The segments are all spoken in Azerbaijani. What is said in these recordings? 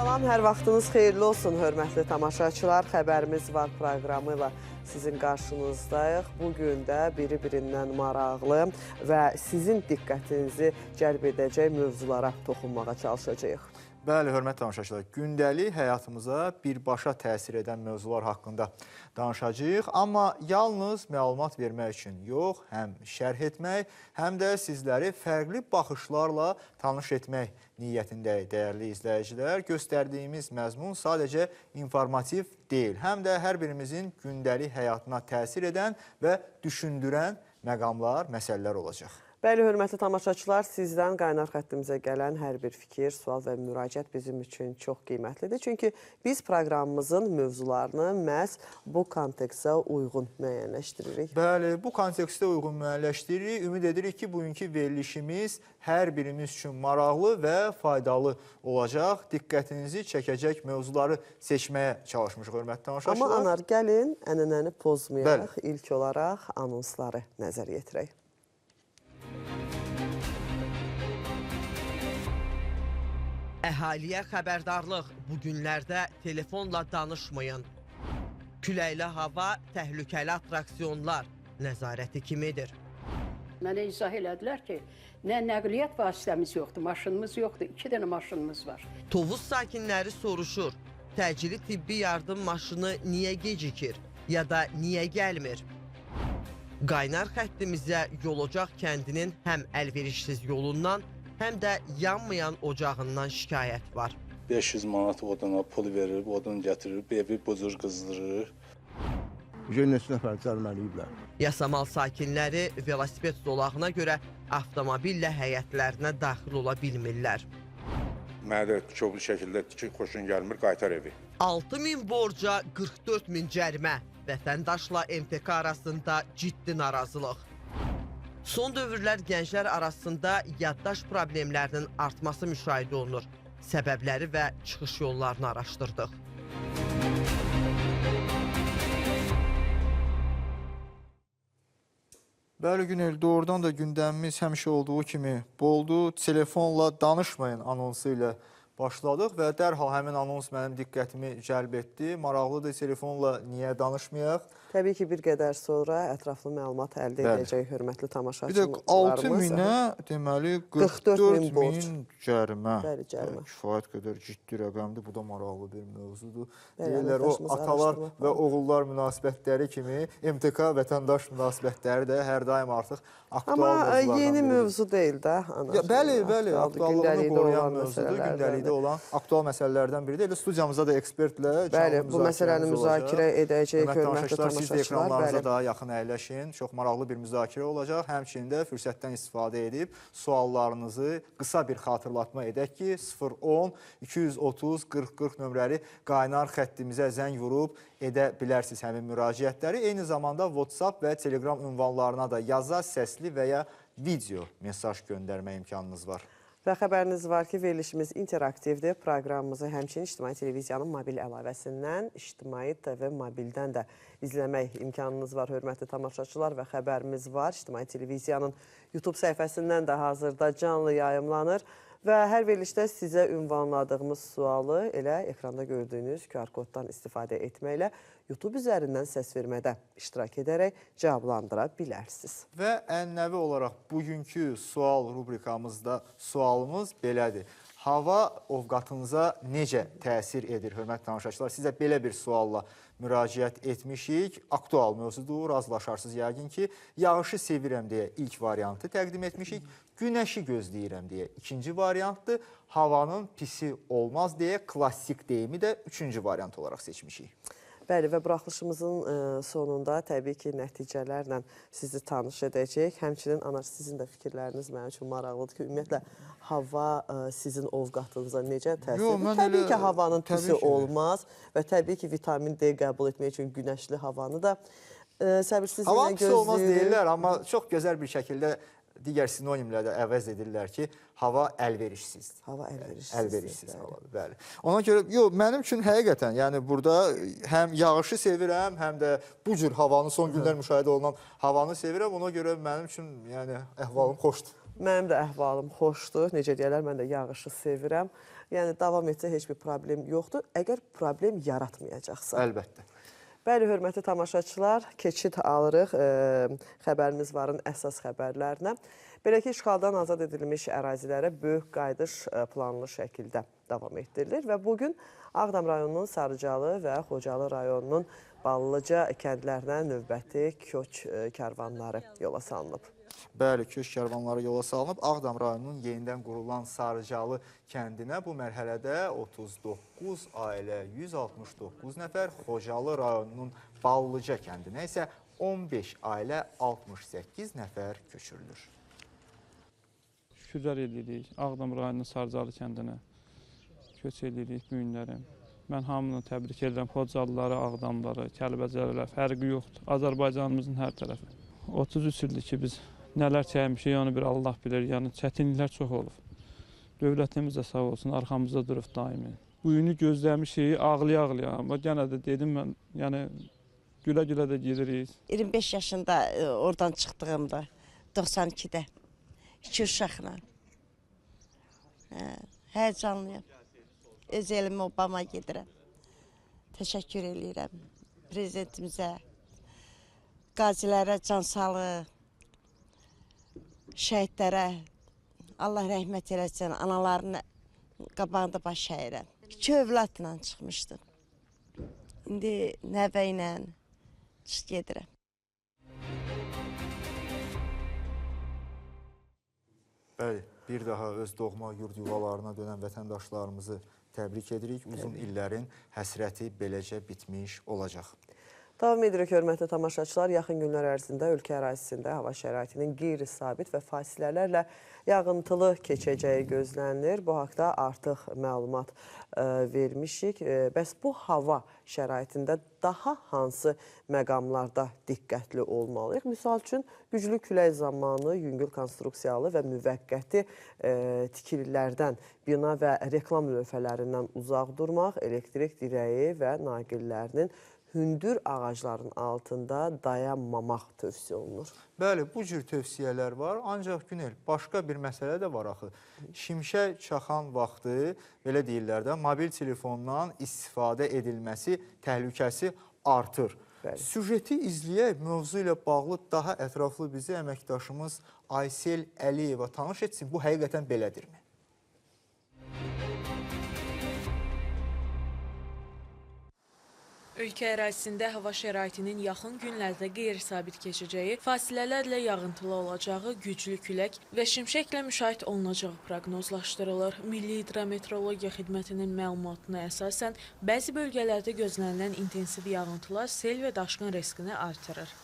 Salam, hər vaxtınız xeyirli olsun, hörmətli tamaşaçılar. Xəbərimiz var proqramı ilə sizin qarşınızdayıq. Bugün də biri-birindən maraqlı və sizin diqqətinizi cəlb edəcək mövzulara toxunmağa çalışacağıq. Bəli, hörmətli tamaşaçılar, gündəlik həyatımıza birbaşa təsir edən mövzular haqqında danışacağıq. Amma yalnız məlumat vermək üçün yox, həm şərh etmək, həm də sizləri fərqli baxışlarla tanış etmək niyyətindəyik, dəyərli izləyicilər. Göstərdiyimiz məzmun sadəcə informativ deyil, həm də hər birimizin gündəlik həyatına təsir edən və düşündürən məqamlar, məsələlər olacaq. Bəli, hörmətli tamaşaçılar, sizdən qaynar xəttimizə gələn hər bir fikir, sual və müraciət bizim üçün çox qiymətlidir. Çünki biz proqramımızın mövzularını məhz bu kontekstə uyğun müəyyənləşdiririk. Bəli, bu kontekstə uyğun müəyyənləşdiririk. Ümid edirik ki, bugünkü verilişimiz hər birimiz üçün maraqlı və faydalı olacaq. Diqqətinizi çəkəcək mövzuları seçməyə çalışmışıq, hörmətli tamaşaçılar. Amma anar, gəlin, ənənəni pozmayaq. İlk olaraq anonsları nəzər yetirək. Əhaliyə xəbərdarlıq, bu günlərdə telefonla danışmayın. Küləkli hava, təhlükəli atraksiyonlar nəzarəti kimidir? Mənə izah elədilər ki, nə nəqliyyat vasitəmiz yoxdur, maşınımız yoxdur, 2 dənə maşınımız var. Tovuz sakinləri soruşur, təcili tibbi yardım maşını niyə gecikir ya da niyə gəlmir? Qaynar xəttimizə Yolocaq kəndinin həm əlverişsiz yolundan, həm də yanmayan ocağından şikayət var. 500 manat oduna pul verir, odun gətirir, evi bucur qızdırır. Neçə nəfər cəlməliyiblər. Yasamal sakinləri velosiped zolağına görə avtomobillə həyətlərinə daxil ola bilmirlər. Mənə də koblu şəkildə ki, xoşun gəlmir, qaytar evi. 6000 borca 44.000 cərimə. Vətəndaşla MTK arasında ciddi narazılıq. Son dövrlər gənclər arasında yaddaş problemlərinin artması müşahidə olunur. Səbəbləri və çıxış yollarını araşdırdıq. Bəli, Günel, doğrudan da gündəmimiz həmişə olduğu kimi boldu. Telefonla danışmayın anonsu ilə başladıq və dərhal həmin anons mənim diqqətimi cəlb etdi. Maraqlıdır, telefonla niyə danışmayaq? Təbii ki, bir qədər sonra ətraflı məlumat əldə edəcək hörmətli tamaşaçılarımız. Bir də 6000-ə deməli 44.000 cərimə. Bəli, cərimə. Kifayət qədər ciddi rəqəmdir, bu da maraqlı bir mövzudur. Deyirlər, o atalar və oğullar münasibətləri kimi MTK vətəndaş münasibətləri də hər daim artıq aktual mövzulardan biridir. Amma yeni mövzu deyil də. Bəli, aktuallığını qoruyan mövzudur, gündəlikdə olan aktual məsələlərdən biridir. Elə studiyamızda da ekspertlə bəli, bu məsələni müzakirə edəcək hörmətli tamaşaçılar. Siz də ekranlarınıza daha yaxın əyləşin. Çox maraqlı bir müzakirə olacaq. Həmçinin də fürsətdən istifadə edib suallarınızı qısa bir xatırlatma edək ki, 010-230-40-40 nömrəli qaynar xəttimizə zəng vurub edə bilərsiniz həmin müraciətləri. Eyni zamanda WhatsApp və Telegram ünvanlarına da yaza, səsli və ya video mesaj göndərmə imkanınız var. Və xəbəriniz var ki, verilişimiz interaktivdir. Proqramımızı həmçinin İctimai Televiziyanın mobil əlavəsindən, İctimai TV mobildən də izləmək imkanınız var, hörmətli tamaşaçılar. Və xəbərimiz var, İctimai Televiziyanın YouTube səhifəsindən də hazırda canlı yayımlanır. Və hər verilişdə sizə ünvanladığımız sualı elə ekranda gördüyünüz QR koddan istifadə etməklə YouTube üzərindən səs vermədə iştirak edərək cavablandıra bilərsiniz. Və ənənəvi olaraq bugünkü sual rubrikamızda sualımız belədir. Hava ovqatınıza necə təsir edir, hörmətli tamaşaçılar? Sizə belə bir sualla müraciət etmişik. Aktual mövzudur, razılaşarsınız yəqin ki. Yağışı sevirəm deyə ilk variantı təqdim etmişik. Günəşi gözləyirəm deyə ikinci variantdır. Havanın pisi olmaz deyə klassik deyimi də üçüncü variant olaraq seçmişik. Bəli, və buraxılışımızın sonunda təbii ki, nəticələrlə sizi tanış edəcək. Həmçinin, anar, sizin də fikirləriniz mənim üçün maraqlıdır ki, ümumiyyətlə, hava sizin ovqatınıza necə təsir edir? Təbii ki, havanın pisi olmaz və təbii ki, vitamin D qəbul etmək üçün günəşli havanı da səbirsizliklə gözləyir. Havanın pisi olmaz deyirlər, amma çox gözəl bir şəkildə digər sinonimlərdə əvəz edirlər ki, hava əlverişsizdir. Hava əlverişsiz. Əlverişsiz havadır, bəli. Ona görə, mənim üçün həqiqətən, yəni burada həm yağışı sevirəm, həm də bu cür havanı, son günlər müşahidə olunan havanı sevirəm. Ona görə mənim üçün, yəni, əhvalım xoşdur. Mənim də əhvalım xoşdur. Necə deyərlər, mən də yağışı sevirəm. Yəni davam etsə heç bir problem yoxdur. Əgər problem yaratmayacaqsa. Əlbəttə. Bəli, hörmətli tamaşaçılar, keçid alırıq xəbərimiz varın əsas xəbərlərinə. Belə ki, işğaldan azad edilmiş ərazilərə böyük qayıdış planlı şəkildə davam etdirilir və bugün Ağdam rayonunun Sarıcalı və Xocalı rayonunun Ballıca kəndlərinə növbəti köç kərvanları yola salınıb. Bəli, köç kərvanları yola salınıb. Ağdam rayonunun yenidən qurulan Sarıcalı kəndinə bu mərhələdə 39 ailə, 169 nəfər, Xocalı rayonunun Ballıca kəndinə isə 15 ailə, 68 nəfər köçürülür. Şükürlər edirik Ağdam rayonunun Sarıcalı kəndinə köç edirik bu günlərim. Mən hamını təbrik edirəm, Xocalıları, Ağdamları, Kəlbəcərləri, fərqi yoxdur. Azərbaycanımızın hər tərəfi. 33 ildir ki, biz nələr çəkmişik, yəni bir Allah bilir, yəni çətinliklər çox olub. Dövlətimiz də sağ olsun, arxamızda durub daimi. Bu günü gözləmişik, ağlaya-ağlaya, amma yenə də dedim mən, yəni gülə-gülə də gedirik. 25 yaşında oradan çıxdığımda, 92-də, 2 uşaqla. Həyəcanlıyam. Öz elimi Obama gedirəm. Təşəkkür edirəm prezidentimizə, qazilərə can sağlığı, şəhidlərə Allah rəhmət eləsin, anaların qabağında baş əyirəm. 2 övladla çıxmışdım. İndi nəvə ilə çıx gedirəm. Bəli, bir daha öz doğma yurd yuvalarına dönən vətəndaşlarımızı təbrik edirik. Uzun illərin həsrəti beləcə bitmiş olacaq. Davam edirik, hörmətli tamaşaçılar. Yaxın günlər ərzində ölkə ərazisində hava şəraitinin qeyri-sabit və fasilələrlə yağıntılı keçəcəyi gözlənilir. Bu haqda artıq məlumat vermişik. Bəs bu hava şəraitində daha hansı məqamlarda diqqətli olmalıyıq? Misal üçün, güclü külək zamanı yüngül konstruksiyalı və müvəqqəti tikililərdən, bina və reklam lövhələrindən uzaq durmaq, elektrik dirəyi və naqillərinin hündür ağacların altında dayanmamaq tövsiyə olunur. Bəli, bu cür tövsiyələr var. Ancaq Günel, başqa bir məsələ də var axı. Şimşək çaxan vaxtı, belə deyirlər də, mobil telefondan istifadə edilməsi təhlükəsi artır. Bəli. Süjeti izləyək, mövzu ilə bağlı daha ətraflı bizi əməkdaşımız Aysel Əliyeva tanış etsin. Bu həqiqətən belədirmi? Ölkə ərazisində hava şəraitinin yaxın günlərdə qeyri-sabit keçəcəyi, fasilələrlə yağıntılı olacağı, güclü külək və şimşəklə müşahidə olunacağı proqnozlaşdırılır. Milli Hidrometeorologiya Xidmətinin məlumatına əsasən, bəzi bölgələrdə gözlənilən intensiv yağıntılar sel və daşqın riskini artırır.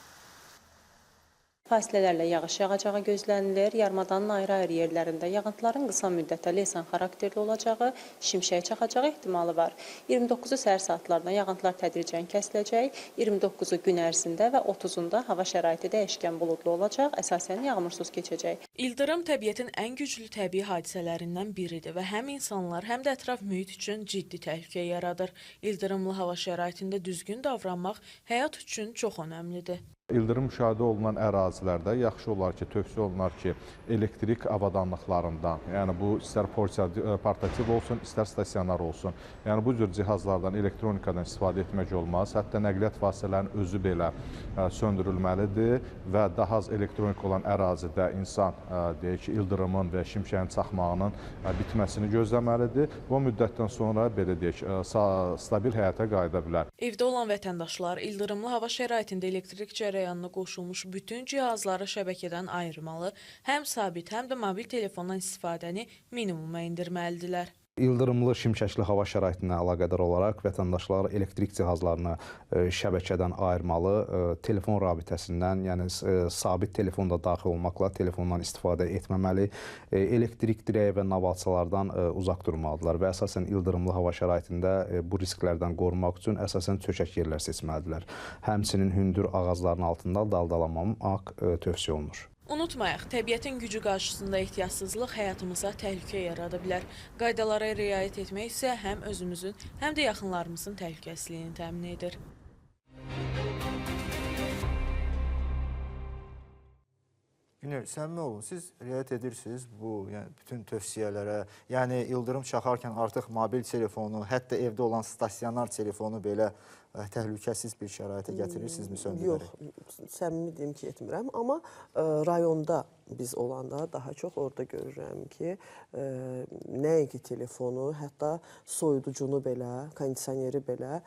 Fasilələrlə yağış yağacağı gözlənilir. Yarımadanın ayrı-ayrı yerlərində yağıntıların qısa müddətdə leysan xarakterli olacağı, şimşək çaxacağı ehtimalı var. 29-u səhər saatlarında yağıntılar tədricən kəsiləcək. 29-u gün ərzində və 30-unda hava şəraiti dəyişkən buludlu olacaq, əsasən yağmursuz keçəcək. İldırım təbiətin ən güclü təbii hadisələrindən biridir və həm insanlar, həm də ətraf mühit üçün ciddi təhlükə yaradır. İldırımlı hava şəraitində düzgün davranmaq həyat üçün çox önəmlidir. İldırım müşahidə olunan ərazilərdə yaxşı olar ki, tövsiyə olunar ki, elektrik avadanlıqlarından, yəni bu istər portativ olsun, istər stasionar olsun, yəni bu cür cihazlardan, elektronikadan istifadə etmək olmaz. Hətta nəqliyyat vasitələrinin özü belə söndürülməlidir və daha az elektronik olan ərazidə insan deyək ki, ildırımın və şimşəyin çaxmağının bitməsini gözləməlidir. Bu müddətdən sonra belə deyək, stabil həyata qayıda bilər. Evdə olan vətəndaşlar ildırımlı hava şəraitində elektrik cərəyanına qoşulmuş bütün cihazları şəbəkədən ayırmalı, həm sabit, həm də mobil telefondan istifadəni minimuma endirməlidirlər. İldırımlı, şimşəkli hava şəraitinə əlaqədar olaraq vətəndaşlar elektrik cihazlarını şəbəkədən ayırmalı, telefon rabitəsindən, yəni sabit telefonda daxil olmaqla telefondan istifadə etməməli, elektrik dirəyi və navalçalardan uzaq durmalıdırlar və əsasən ildırımlı hava şəraitində bu risklərdən qorunmaq üçün əsasən çökək yerlər seçməlidirlər. Həmçinin hündür ağacların altında daldalanmamaq tövsiyə olunur. Unutmayaq, təbiətin gücü qarşısında ehtiyatsızlıq həyatımıza təhlükə yarada bilər. Qaydalara riayət etmək isə həm özümüzün, həm də yaxınlarımızın təhlükəsizliyini təmin edir. Günel, səmimi olun, siz riayət edirsiniz bu bütün tövsiyələrə, yəni ildırım çaxarkən artıq mobil telefonu, hətta evdə olan stasionar telefonu belə təhlükəsiz bir şəraitə gətirirsinizmi söndürərək? Yox, səmimi deyim ki, etmirəm, amma rayonda biz olanda daha çox orada görürəm ki, nəinki telefonu, hətta soyuducunu belə, kondisioneri belə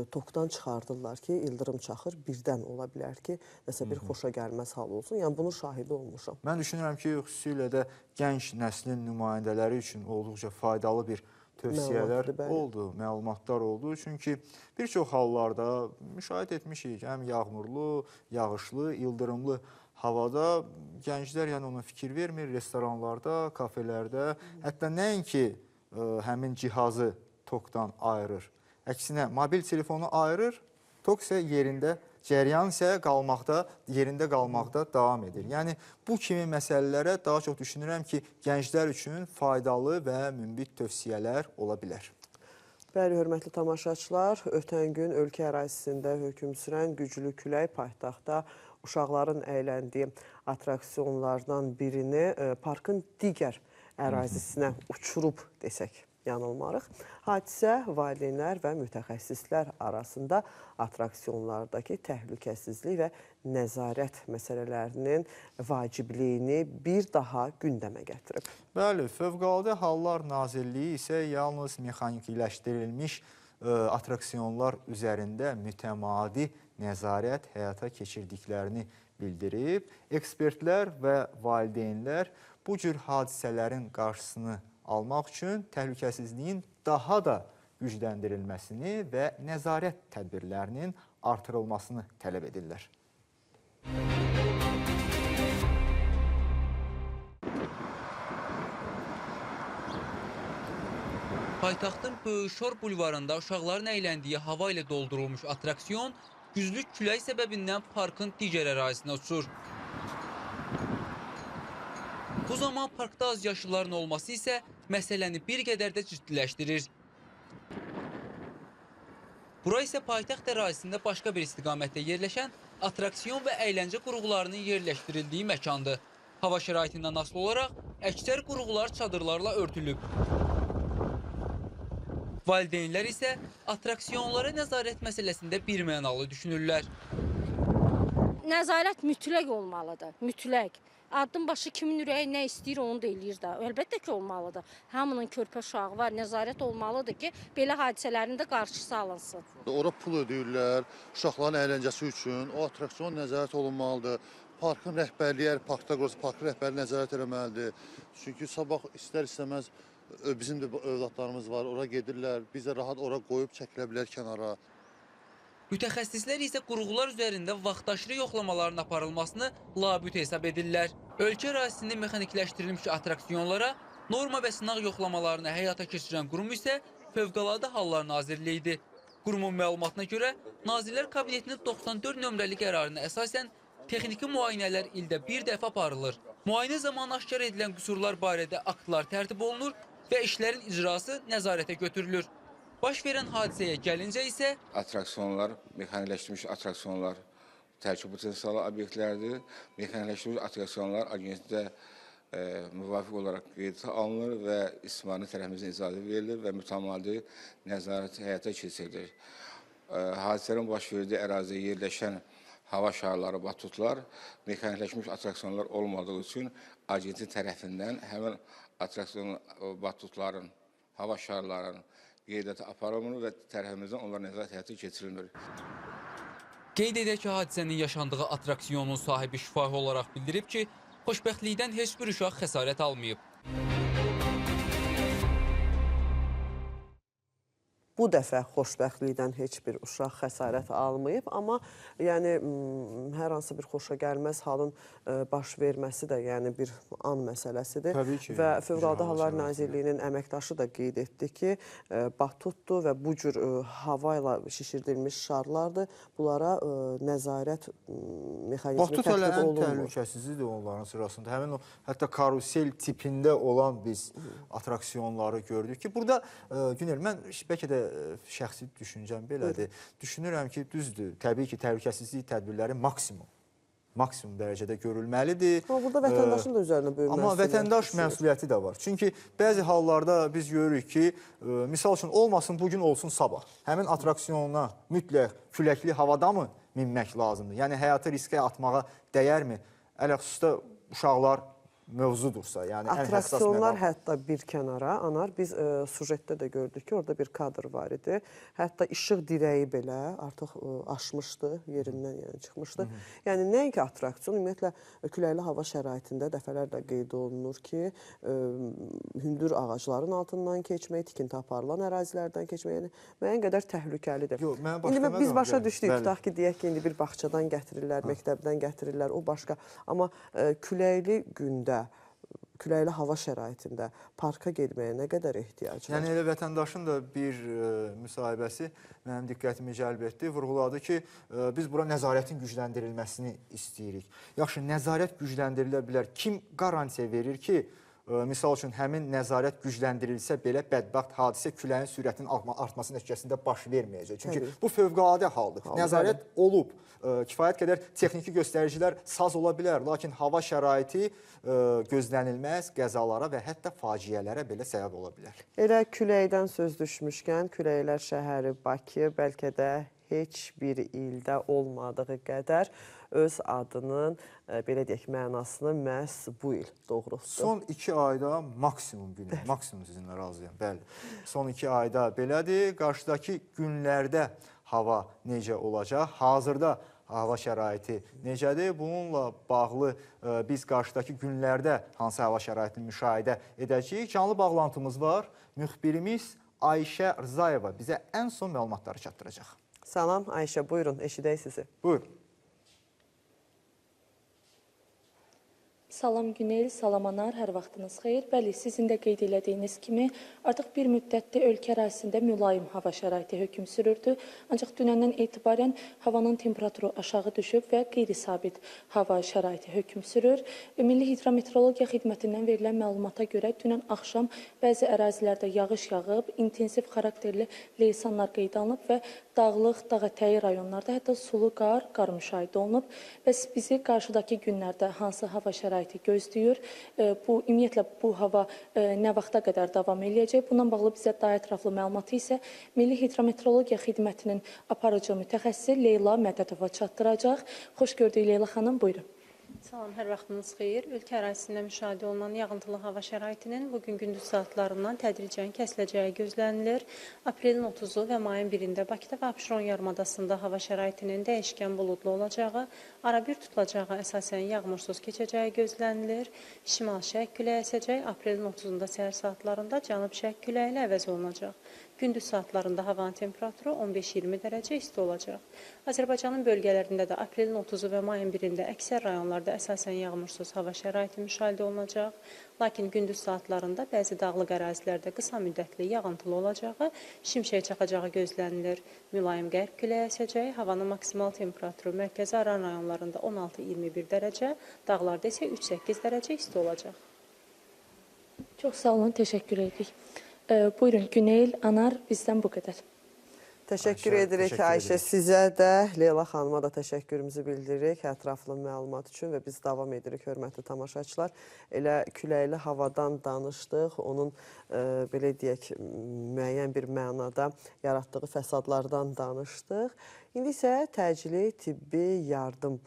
tokdan çıxardırlar ki, ildırım çaxır, birdən ola bilər ki, nəsə bir xoşa gəlməz hal olsun. Yəni, bunun şahidi olmuşam. Mən düşünürəm ki, xüsusilə də gənc nəslin nümayəndələri üçün olduqca faydalı bir tövsiyələr oldu, məlumatlar oldu. Çünki bir çox hallarda müşahidə etmişik, həm yağmurlu, yağışlı, ildırımlı havada gənclər ona fikir vermir, restoranlarda, kafelərdə, hətta nəinki həmin cihazı tokdan ayırır. Əksinə, mobil telefonu ayırır, tok isə yerində, cəryan isə yerində qalmaqda davam edir. Yəni, bu kimi məsələlərə daha çox düşünürəm ki, gənclər üçün faydalı və münbit tövsiyələr ola bilər. Bəli, hörmətli tamaşaçılar, ötən gün ölkə ərazisində hökm sürən güclü külək paytaxtda uşaqların əyləndiyi atraksiyonlardan birini parkın digər ərazisinə uçurub desək yanılmarıq. Hadisə valideynlər və mütəxəssislər arasında atraksiyonlardakı təhlükəsizlik və nəzarət məsələlərinin vacibliyini bir daha gündəmə gətirib. Bəli, Fövqəladə Hallar Nazirliyi isə yalnız mexanikiləşdirilmiş atraksiyonlar üzərində mütəmadi nəzarət həyata keçirdiklərini bildirib. Ekspertlər və valideynlər bu cür hadisələrin qarşısını almaq üçün təhlükəsizliyin daha da gücləndirilməsini və nəzarət tədbirlərinin artırılmasını tələb edirlər. Paytaxtın Böyükşor bulvarında uşaqların əyləndiyi hava ilə doldurulmuş atraksiyon güclü külək səbəbindən parkın digər ərazisinə uçur. Bu zaman parkda az yaşlıların olması isə məsələni bir qədər də ciddiləşdirir. Bura isə paytaxt ərazisində başqa bir istiqamətdə yerləşən atraksiyon və əyləncə qurğularının yerləşdirildiyi məkandır. Hava şəraitindən asılı olaraq əksər qurğular çadırlarla örtülüb. Valideynlər isə atraksiyonlara nəzarət məsələsində birmənalı düşünürlər. Nəzarət mütləq olmalıdır, mütləq. Addım başı kimin ürəyi nə istəyir onu da eləyir də. Əlbəttə ki, olmalıdır. Hamının körpə uşağı var, nəzarət olmalıdır ki, belə hadisələrin də qarşısı alınsın. Ora pul ödəyirlər, uşaqların əyləncəsi üçün. O atraksiyon nəzarət olunmalıdır. Parkın rəhbərliyi, parkda qurulsa parkın rəhbərliyi nəzarət eləməlidir. Çünki sabah istər-istəməz bizim də övladlarımız var, ora gedirlər, biz də rahat ora qoyub çəkilə bilər kənara. Mütəxəssislər isə qurğular üzərində vaxtaşırı yoxlamaların aparılmasını labüd hesab edirlər. Ölkə ərazisində mexanikiləşdirilmiş atraksiyonlara norma və sınaq yoxlamalarını həyata keçirən qurum isə Fövqəladə Hallar Nazirliyidir. Qurumun məlumatına görə Nazirlər Kabinetinin 94 nömrəli qərarına əsasən texniki müayinələr ildə bir dəfə aparılır. Müayinə zamanı aşkar edilən qüsurlar barədə aktlar tərtib olunur və işlərin icrası nəzarətə götürülür. Baş verən hadisəyə gəlincə isə atraksiyonlar, mexaniləşdirilmiş atraksiyonlar təhlükə potensialı obyektlərdir. Mexaniləşdirilmiş atraksiyonlar agentlikdə müvafiq olaraq qeydə alınır və istismarı tərəfimizdən icazə verilir və mütəmadi nəzarət həyata keçirilir. Hadisələrin baş verdiyi əraziyə yerləşən hava şarları, batutlar mexaniləşmiş atraksiyonlar olmadığı üçün agentlik tərəfindən həmin atraksiyon batutların, hava şarların qeydiyyata aparılmır və tərəfimizdən onlar nəzarət həyata keçirilmir. Qeyd edək ki, hadisənin yaşandığı atraksiyonun sahibi şifahi olaraq bildirib ki, xoşbəxtlikdən heç bir uşaq xəsarət almayıb. Bu dəfə xoşbəxtlikdən heç bir uşaq xəsarət almayıb, amma yəni hər hansı bir xoşa gəlməz halın baş verməsi də yəni bir an məsələsidir. Təbii ki. Və Fövqəladə Hallar Nazirliyinin əməkdaşı da qeyd etdi ki, batutdur və bu cür hava ilə şişirdilmiş şarlardır. Bunlara nəzarət mexanizmi tətbiq olunmur. Batut ən təhlükəsizlidir onların sırasında. Həmin o hətta karusel tipində olan biz atraksiyonları gördük ki, burada Günel, mən bəlkə də şəxsi düşüncəm belədir. Düşünürəm ki, düzdür, təbii ki, təhlükəsizlik tədbirləri maksimum. maksimum dərəcədə görülməlidir. Amma burada vətəndaşın da üzərinə böyük Amma vətəndaş məsuliyyəti də var. Çünki bəzi hallarda biz görürük ki, misal üçün olmasın bugün olsun sabah. Həmin atraksiyona mütləq küləkli havada mı minmək lazımdır? Yəni həyatı riskə atmağa dəyərmi? Ələxüsusda uşaqlar mövzudursa, yəni ən həssas Atraksiyonlar məqam. hətta bir kənara, Anar, biz sujetdə də gördük ki, orada bir kadr var idi. Hətta işıq dirəyi belə artıq aşmışdı, yerindən yəni çıxmışdı. Yəni nəinki atraksiyon, ümumiyyətlə küləkli hava şəraitində dəfələrlə qeyd olunur ki, hündür ağacların altından keçmək, tikinti aparılan ərazilərdən keçmək, yəni müəyyən qədər təhlükəlidir. İndi biz başa düşdük, tutaq ki, deyək ki, indi bir bağçadan gətirirlər, məktəbdən gətirirlər, o başqa. Amma küləkli gündə, küləkli hava şəraitində parka getməyə nə qədər ehtiyac var? Yəni elə vətəndaşın da bir müsahibəsi mənim diqqətimi cəlb etdi. Vurğuladı ki, biz bura nəzarətin gücləndirilməsini istəyirik. Yaxşı, nəzarət gücləndirilə bilər. Kim qarantiya verir ki, misal üçün həmin nəzarət gücləndirilsə belə bədbəxt hadisə küləyin sürətinin artması nəticəsində baş verməyəcək. Çünki bu fövqəladə haldır. Nəzarət olub, kifayət qədər texniki göstəricilər saz ola bilər, lakin hava şəraiti gözlənilməz qəzalara və hətta faciələrə belə səbəb ola bilər. Elə küləkdən söz düşmüşkən, Küləklər şəhəri Bakı bəlkə də heç bir ildə olmadığı qədər öz adının, belə deyək, mənasını məhz bu il doğrultdu. Son 2 ayda maksimum günü, maksimum sizinlə razıyam, bəli. Son 2 ayda belədir. Qarşıdakı günlərdə hava necə olacaq? Hazırda hava şəraiti necədir? Bununla bağlı biz qarşıdakı günlərdə hansı hava şəraitini müşahidə edəcəyik? Canlı bağlantımız var. Müxbirimiz Ayşə Rzayeva bizə ən son məlumatları çatdıracaq. Salam Ayşə, buyurun, eşidək sizi. Buyurun. Salam Günel, salam Anar, hər vaxtınız xeyir. Bəli, sizin də qeyd elədiyiniz kimi, artıq bir müddətdir ölkə ərazisində mülayim hava şəraiti hökm sürürdü. Ancaq dünəndən etibarən havanın temperaturu aşağı düşüb və qeyri-sabit hava şəraiti hökm sürür. Milli Hidrometeorologiya Xidmətindən verilən məlumata görə dünən axşam bəzi ərazilərdə yağış yağıb, intensiv xarakterli leysanlar qeyd alınıb və dağlıq, dağətəyi rayonlarda hətta sulu qar müşahidə olunub. Bəs bizi qarşıdakı günlərdə hansı hava şəraiti gözləyir. Ümumiyyətlə, bu hava nə vaxta qədər davam eləyəcək? Bundan bağlı bizə daha ətraflı məlumatı isə Milli Hidrometeorologiya Xidmətinin aparıcı mütəxəssisi Leyla Mədədova çatdıracaq. Xoş gördük Leyla xanım, buyurun. Salam, hər vaxtınız xeyir. Ölkə ərazisində müşahidə olunan yağıntılı hava şəraitinin bugün gündüz saatlarından tədricən kəsiləcəyi gözlənilir. Aprelin 30-u və mayın 1-də Bakıda və Abşeron yarımadasında hava şəraitinin dəyişkən buludlu olacağı, arabir tutulacağı, əsasən yağmursuz keçəcəyi gözlənilir. Şimal-şərq küləyi əsəcək, aprelin 30-da səhər saatlarında cənub-şərq küləyi ilə əvəz olunacaq. Gündüz saatlarında havanın temperaturu 15-20 dərəcə isti olacaq. Azərbaycanın bölgələrində də aprelin 30-u və mayın 1-də əksər rayonlarda əsasən yağmursuz hava şəraiti müşahidə olunacaq. Lakin gündüz saatlarında bəzi dağlıq ərazilərdə qısa müddətli yağıntılı olacağı, şimşək çaxacağı gözlənilir. Mülayim qərb küləyi əsəcək, havanın maksimal temperaturu mərkəzi Aran rayonlarında 16-21 dərəcə, dağlarda isə 3-8 dərəcə isti olacaq. Çox sağ olun, təşəkkür edirik. Buyurun, Günel, Anar, bizdən bu qədər. Təşəkkür edirik Ayşə, sizə də, Leyla xanıma da təşəkkürümüzü bildiririk ətraflı məlumat üçün və biz davam edirik, hörmətli tamaşaçılar. Elə küləkli havadan danışdıq, onun belə deyək, müəyyən bir mənada yaratdığı fəsadlardan danışdıq. İndi isə təcili tibbi yardım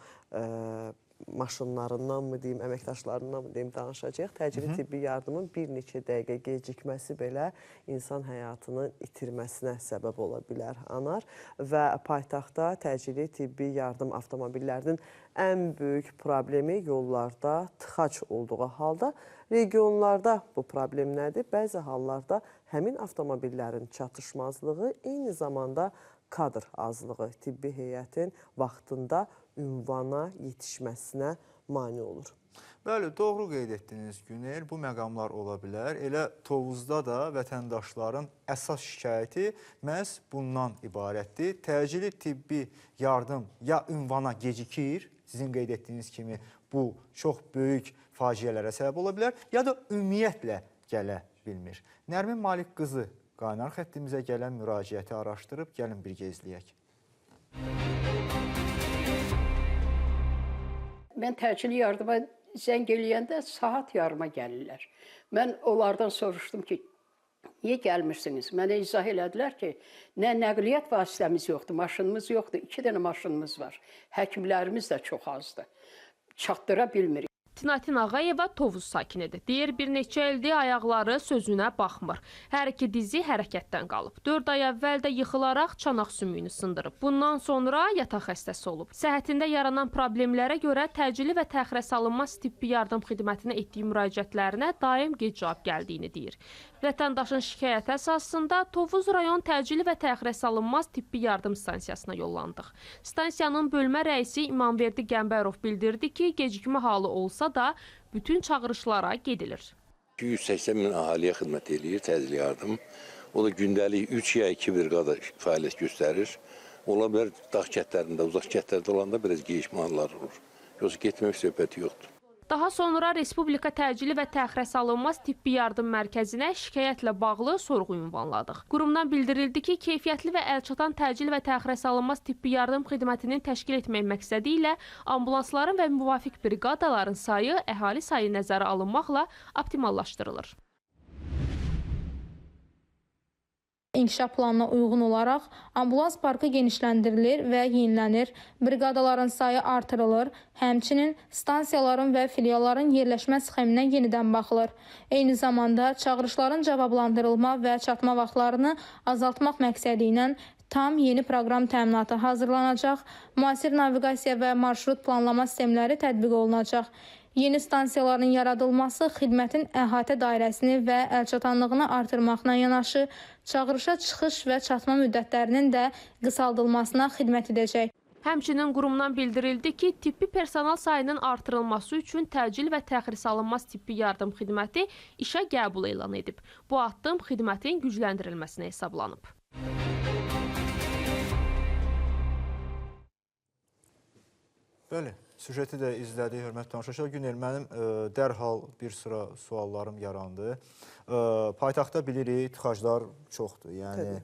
maşınlarından mı deyim, əməkdaşlarından mı deyim, danışacaq. Təcili tibbi yardımın bir neçə dəqiqə gecikməsi belə insan həyatını itirməsinə səbəb ola bilər, Anar. Və paytaxtda təcili tibbi yardım avtomobillərinin ən böyük problemi yollarda tıxac olduğu halda, regionlarda bu problem nədir? Bəzi hallarda həmin avtomobillərin çatışmazlığı, eyni zamanda kadr azlığı tibbi heyətin vaxtında ünvana yetişməsinə mane olur. Bəli, doğru qeyd etdiniz Günel, bu məqamlar ola bilər. Elə Tovuzda da vətəndaşların əsas şikayəti məhz bundan ibarətdir. Təcili tibbi yardım ya ünvana gecikir, sizin qeyd etdiyiniz kimi bu çox böyük faciələrə səbəb ola bilər, ya da ümumiyyətlə gələ bilmir. Nərmin Malik qızı qaynar xəttimizə gələn müraciəti araşdırıb, gəlin birgə izləyək. mən təcili yardıma zəng eləyəndə saat yarıma gəlirlər. Mən onlardan soruşdum ki, niyə gəlmirsiniz? Mənə izah elədilər ki, nə nəqliyyat vasitəmiz yoxdur, maşınımız yoxdur, 2 dənə maşınımız var. Həkimlərimiz də çox azdır. Çatdıra bilmirik. Tinatin Ağayeva Tovuz sakinidir. Deyir, bir neçə ildir ayaqları sözünə baxmır. Hər iki dizi hərəkətdən qalıb. 4 ay əvvəl də yıxılaraq çanaq sümüyünü sındırıb. Bundan sonra yataq xəstəsi olub. Səhhətində yaranan problemlərə görə təcili və təxirə salınmaz tibbi yardım xidmətinə etdiyi müraciətlərinə daim gec cavab gəldiyini deyir. Vətəndaşın şikayəti əsasında Tovuz rayon təcili və təxirə salınmaz tibbi yardım stansiyasına yollandıq. Stansiyanın bölmə rəisi İmamverdi Qəmbərov bildirdi ki, gecikmə halı olsa da bütün çağırışlara gedilir. 280 min əhaliyə xidmət edir təcili yardım. O da gündəlik 3 ya 2 briqada fəaliyyət göstərir. Ola bilər dağ kətlərində, uzaq kətlərdə olanda biraz gecikmə halları olur. Yoxsa getmək söhbəti yoxdur. Daha sonra Respublika Təcili və Təxirə Salınmaz Tibbi Yardım Mərkəzinə şikayətlə bağlı sorğu ünvanladıq. Qurumdan bildirildi ki, keyfiyyətli və əlçatan təcil və təxirə salınmaz tibbi yardım xidmətinin təşkil etmək məqsədi ilə ambulansların və müvafiq briqadaların sayı əhali sayı nəzərə alınmaqla optimallaşdırılır. İnkişaf planına uyğun olaraq ambulans parkı genişləndirilir və yenilənir, briqadaların sayı artırılır, həmçinin stansiyaların və filialların yerləşmə sxeminə yenidən baxılır. Eyni zamanda çağırışların cavablandırılma və çatma vaxtlarını azaltmaq məqsədi ilə tam yeni proqram təminatı hazırlanacaq, müasir naviqasiya və marşrut planlama sistemləri tətbiq olunacaq. Yeni stansiyaların yaradılması xidmətin əhatə dairəsini və əlçatanlığını artırmaqla yanaşı, çağırışa çıxış və çatma müddətlərinin də qısaldılmasına xidmət edəcək. Həmçinin qurumdan bildirildi ki, tibbi personal sayının artırılması üçün təcil və təxirə salınmaz tibbi yardım xidməti işə qəbul elan edib. Bu addım xidmətin gücləndirilməsinə hesablanıb. Bəli, süjeti də izlədik, hörmətli tamaşaçılar. Günel, mənim dərhal bir sıra suallarım yarandı. Paytaxtda bilirik, tıxaclar çoxdur. Yəni,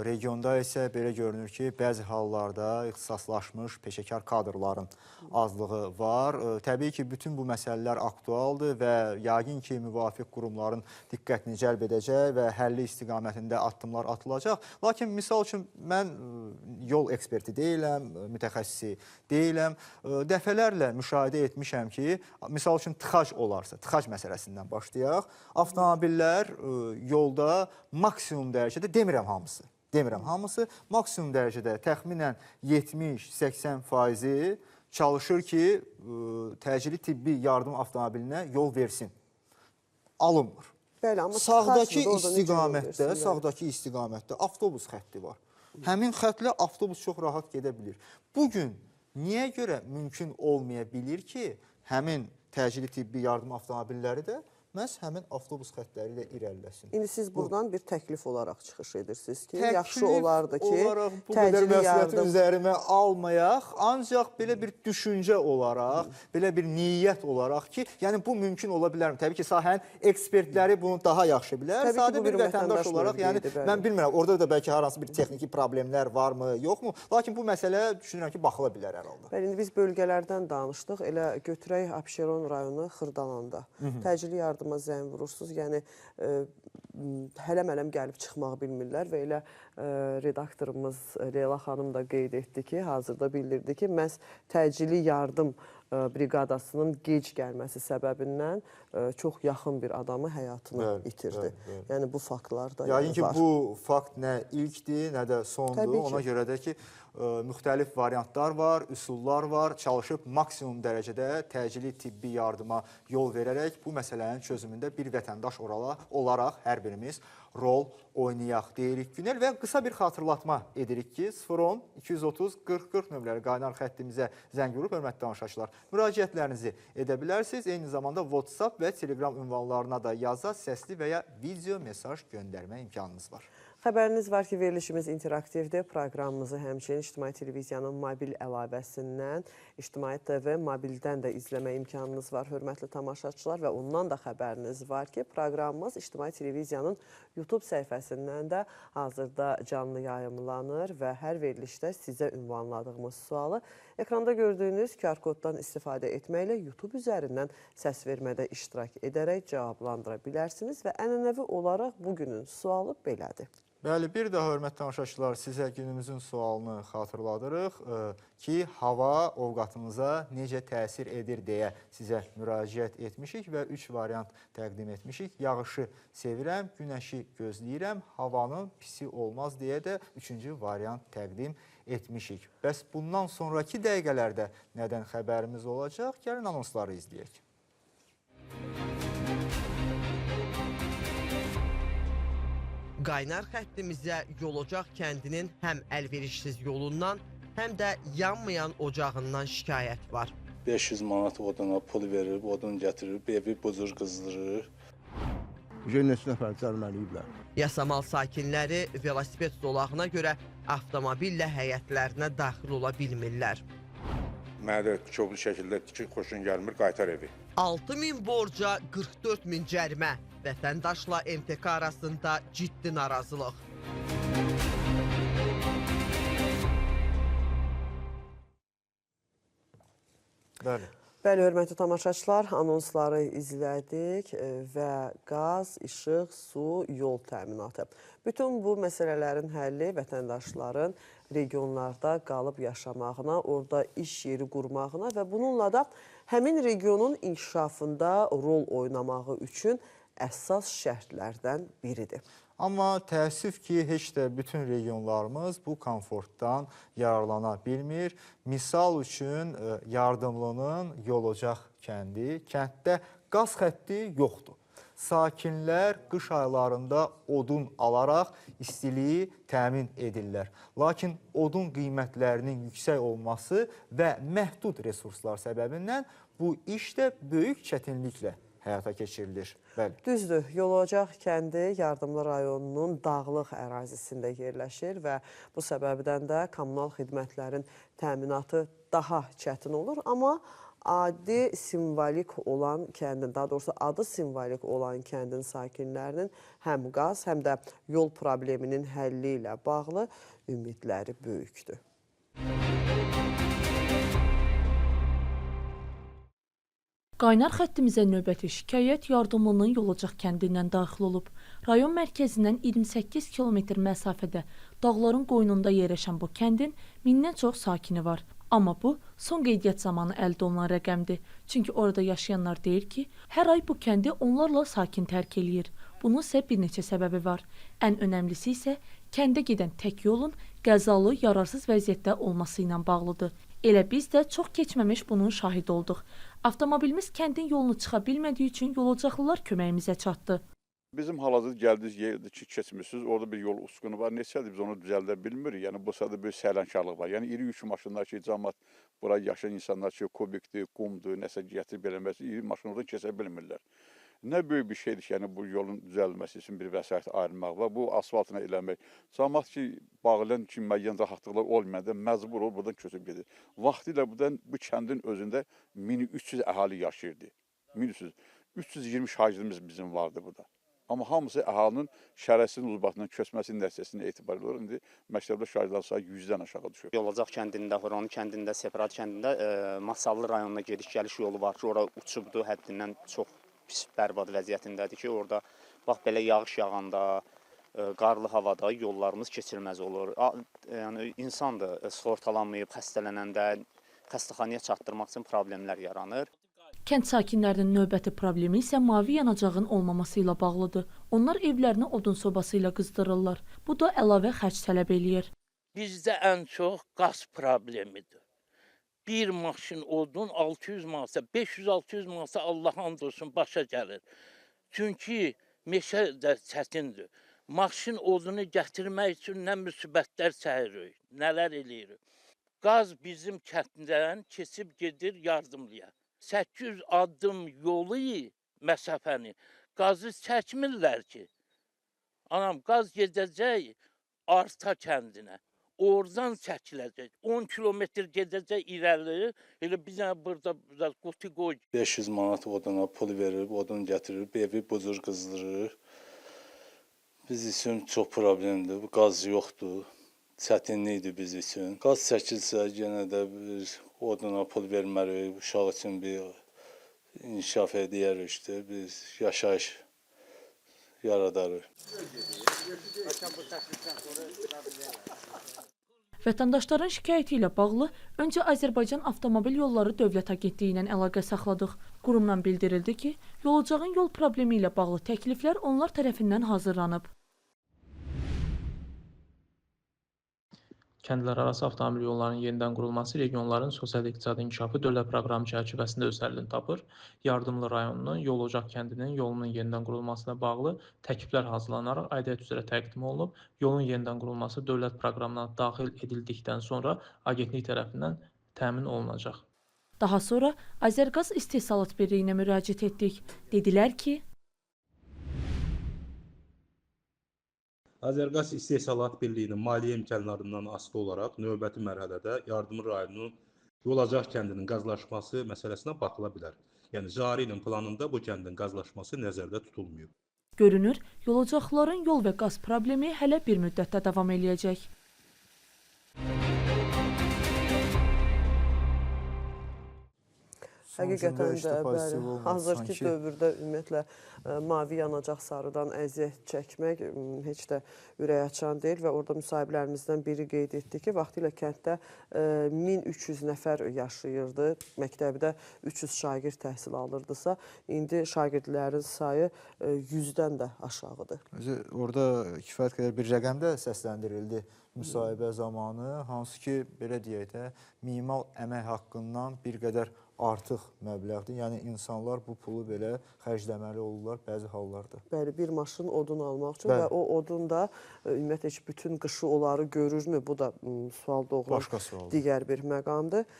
regionda isə belə görünür ki, bəzi hallarda ixtisaslaşmış peşəkar kadrların azlığı var. Təbii ki, bütün bu məsələlər aktualdır və yəqin ki, müvafiq qurumların diqqətini cəlb edəcək və həlli istiqamətində addımlar atılacaq. Lakin, misal üçün, mən yol eksperti deyiləm, mütəxəssisi deyiləm. Dəfələrlə müşahidə etmişəm ki, misal üçün, tıxac olarsa, tıxac məsələsindən başlayaq, avtomobillər yolda maksimum dərəcədə, demirəm hamısı, maksimum dərəcədə təxminən 70-80% çalışır ki, təcili tibbi yardım avtomobilinə yol versin. Alınmır. Bəli, amma sağdakı istiqamətdə avtobus xətti var. Həmin xətlə avtobus çox rahat gedə bilir. Bugün niyə görə mümkün olmaya bilir ki, həmin təcili tibbi yardım avtomobilləri də məhz həmin avtobus xətləri ilə irəliləsin. İndi siz buradan bir təklif olaraq çıxış edirsiniz ki, yaxşı olardı ki, təcili yardım üzərimə almayaq, ancaq belə bir düşüncə olaraq, belə bir niyyət olaraq ki, yəni bu mümkün ola bilərmi? Təbii ki, sahənin ekspertləri bunu daha yaxşı bilər. Sadə bir vətəndaş olaraq, yəni mən bilmirəm, orada da bəlkə hər hansı bir texniki problemlər varmı, yoxmu? Lakin bu məsələ düşünürəm ki, baxıla bilər hər halda. Bəli, indi biz bölgələrdən danışdıq. Elə götürək Abşeron rayonu Xırdalanda. Təcili yardıma zəng vurursunuz, yəni hələm-hələm gəlib çıxmaq bilmirlər və elə redaktorumuz Leyla xanım da qeyd etdi ki, hazırda bildirdi ki, məhz təcili yardım briqadasının gec gəlməsi səbəbindən çox yaxın bir adamı həyatını itirdi. Yəni bu faktlar da var. Yəqin ki, bu fakt nə ilkdir, nə də sondur. Ona görə də ki, müxtəlif variantlar var, üsullar var. Çalışıb maksimum dərəcədə təcili tibbi yardıma yol verərək bu məsələnin çözümündə bir vətəndaş olaraq hər birimiz rol oynayaq deyirik Günel və qısa bir xatırlatma edirik ki, 010-230-40-40 nömrəli qaynar xəttimizə zəng vurub, hörmətli tamaşaçılar, müraciətlərinizi edə bilərsiniz. Eyni zamanda WhatsApp və Telegram ünvanlarına da yazsa, səsli və ya video mesaj göndərmə imkanınız var. Xəbəriniz var ki, verilişimiz interaktivdir. Proqramımızı həmçinin İctimai Televiziyanın mobil əlavəsindən, İctimai TV mobildən də izləmə imkanınız var, hörmətli tamaşaçılar. Və ondan da xəbəriniz var ki, proqramımız İctimai Televiziyanın YouTube səhifəsindən də hazırda canlı yayımlanır və hər verilişdə sizə ünvanladığımız sualı ekranda gördüyünüz QR koddan istifadə etməklə YouTube üzərindən səs vermədə iştirak edərək cavablandıra bilərsiniz və ənənəvi olaraq bugünün sualı belədir. Bəli, bir daha hörmətli tamaşaçılar, sizə günümüzün sualını xatırladırıq ki, hava ovqatınıza necə təsir edir deyə sizə müraciət etmişik və 3 variant təqdim etmişik. Yağışı sevirəm, günəşi gözləyirəm, havanın pisi olmaz deyə də 3-cü variant təqdim etmişik. Bəs bundan sonraki dəqiqələrdə nədən xəbərimiz olacaq? Gəlin anonsları izləyək. Qaynar xəttimizə Yolocaq kəndinin həm əlverişsiz yolundan, həm də yanmayan ocağından şikayət var. 500 manat oduna pul verir, odun gətirir, evi bucur qızdırır. Neçə nəfər cəriməliyiblər. Yasamal sakinləri velosiped zolağına görə avtomobillə həyətlərinə daxil ola bilmirlər. Mənə də çoxlu şəkildə ki, xoşun gəlmir, qaytar evi. 6000 borca 44.000 cərimə. Vətəndaşla MTK arasında ciddi narazılıq. Bəli. Bəli, hörmətli tamaşaçılar, anonsları izlədik və qaz, işıq, su, yol təminatı. Bütün bu məsələlərin həlli vətəndaşların regionlarda qalıb yaşamağına, orada iş yeri qurmağına və bununla da həmin regionun inkişafında rol oynamağı üçün əsas şərtlərdən biridir. Amma təəssüf ki, heç də bütün regionlarımız bu komfortdan yararlana bilmir. Misal üçün, Yardımlının Yolocaq kəndi, kənddə qaz xətti yoxdur. Sakinlər qış aylarında odun alaraq istiliyi təmin edirlər. Lakin odun qiymətlərinin yüksək olması və məhdud resurslar səbəbindən bu iş də böyük çətinliklə həyata keçirilir. Bəli. Düzdür, Yolocaq kəndi Yardımlı rayonunun dağlıq ərazisində yerləşir və bu səbəbdən də kommunal xidmətlərin təminatı daha çətin olur. Amma adi simvolik olan kəndin, daha doğrusu adı simvolik olan kəndin sakinlərinin həm qaz, həm də yol probleminin həlli ilə bağlı ümidləri böyükdür. Qaynar xəttimizə növbəti şikayət Yardımlının Yolocaq kəndindən daxil olub. Rayon mərkəzindən 28 kilometr məsafədə dağların qoynunda yerləşən bu kəndin 1000-dən çox sakini var. Amma bu, son qeydiyyat zamanı əldə olunan rəqəmdir. Çünki orada yaşayanlar deyir ki, hər ay bu kəndi onlarla sakin tərk eləyir. Bunun isə bir neçə səbəbi var. Ən önəmlisi isə kəndə gedən tək yolun qəzalı, yararsız vəziyyətdə olması ilə bağlıdır. Elə biz də çox keçməmiş bunun şahidi olduq. Avtomobilimiz kəndin yolunu çıxa bilmədiyi üçün yolacaqlılar köməyimizə çatdı. Bizim hal-hazırda gəldiyimiz yerdə ki, keçmişsiniz, orada bir yol uskunu var. Neçədir biz onu düzəldə bilmirik. Yəni bu sırada bir səylənkarlıq var. Yəni iri yük maşınlar ki, cəmaət bura yaşayan insanlar ki, kubikdir, qumdur, nəsə gətirib eləməsi, iri maşın oradan keçə bilmirlər. Nə böyük bir şeydir ki, yəni bu yolun düzəlməsi üçün bir vəsait ayrılmaq var. Bu asfaltına eləmək. Cəmaət ki, bağlayan ki, müəyyən rahatlıqlar olmayanda məcbur olub buradan köçüb gedir. Vaxtilə bu kəndin özündə 1300 əhali yaşayırdı. 1300. 320 şagirdimiz bizim vardı burada. Amma hamısı əhalinin şərəsinin uzbatından köçməsinin nəticəsində etibar olur. İndi məktəbdə şagirdlərin sayı 100-dən aşağı düşür. Yolacaq kəndində, Hurani kəndində, Separat kəndində Masallı rayonuna gediş-gəliş yolu var ki, ora uçubdu, həddindən çox pis bərbad vəziyyətindədir ki, orada bax belə yağış yağanda, qarlı havada yollarımız keçilməz olur. Yəni insandır, sığortalanmayıb, xəstələnəndə xəstəxanaya çatdırmaq üçün problemlər yaranır. Kənd sakinlərinin növbəti problemi isə mavi yanacağın olmaması ilə bağlıdır. Onlar evlərini odun sobası ilə qızdırırlar. Bu da əlavə xərc tələb eləyir. Bizdə ən çox qaz problemidir. Bir maşın odun 600 manatsa, 500-600 manatsa Allah and olsun başa gəlir. Çünki meşə də çətindir. Maşın odunu gətirmək üçün nə müsibətlər çəyirik, nələr eləyirik. Qaz bizim kənddən keçib gedir Yardımlıya. 800 addım yolu məsafəni qazı çəkmirlər ki. Anam qaz gedəcək Arsa kəndinə. Oradan çəkiləcək. 10 kilometr gedəcək irəli. Elə biz burada qutu qoy. 500 manat oduna pul verir, odun gətirir, evi bu cür qızdırır. Biz üçün çox problemdir. Bu qaz yoxdur. Çətinlikdir biz üçün. Qaz çəkilsə yenə də bir oduna pul vermərik. Uşaq üçün bir inkişaf edəyər işte. Biz yaşayış yaradarıq. Vətəndaşların şikayəti ilə bağlı öncə Azərbaycan Avtomobil Yolları Dövlət Agentliyi ilə əlaqə saxladıq. Qurumdan bildirildi ki, yolacağın yol problemi ilə bağlı təkliflər onlar tərəfindən hazırlanıb. Kəndlərarası avtomobil yollarının yenidən qurulması regionların sosial-iqtisadi inkişafı dövlət proqramı çərçivəsində öz həllini tapır. Yardımlı rayonunun Yol Ocaq kəndinin yolunun yenidən qurulmasına bağlı təkliflər hazırlanaraq aidiyyət üzrə təqdim olunub. Yolun yenidən qurulması dövlət proqramına daxil edildikdən sonra agentlik tərəfindən təmin olunacaq. Daha sonra Azərqaz İstehsalat Birliyinə müraciət etdik. Dedilər ki, Azərqaz İstehsalat Birliyinin maliyyə imkanlarından asılı olaraq növbəti mərhələdə Yardımlı rayonunun Yolacaq kəndinin qazlaşması məsələsinə baxıla bilər. Yəni cari ilin planında bu kəndin qazlaşması nəzərdə tutulmayıb. görünür, yolacaqların yol və qaz problemi hələ bir müddətdə davam eləyəcək. Həqiqətən də bəli, hazırki dövrdə ümumiyyətlə mavi yanacaq sarıdan əziyyət çəkmək heç də ürək açan deyil və orada müsahiblərimizdən biri qeyd etdi ki, vaxtilə kənddə 1300 nəfər yaşayırdı, məktəbdə 300 şagird təhsil alırdısa, indi şagirdlərin sayı 100-dən də aşağıdır. Orada kifayət qədər bir rəqəm də səsləndirildi müsahibə zamanı, hansı ki, belə deyək də, minimal əmək haqqından bir qədər artıq məbləğdir. Yəni, insanlar bu pulu belə xərcləməli olurlar bəzi hallarda. Bəli, bir maşın odun almaq üçün və o odun da ümumiyyətlə heç bütün qışı onları görürmü? Bu da sual doğuran digər bir məqamdır.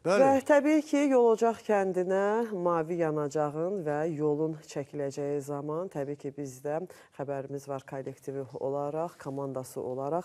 Və təbii ki, Yol Ocaq kəndinə mavi yanacağın və yolun çəkiləcəyi zaman təbii ki, bizdə xəbərimiz var kollektivi olaraq, komandası olaraq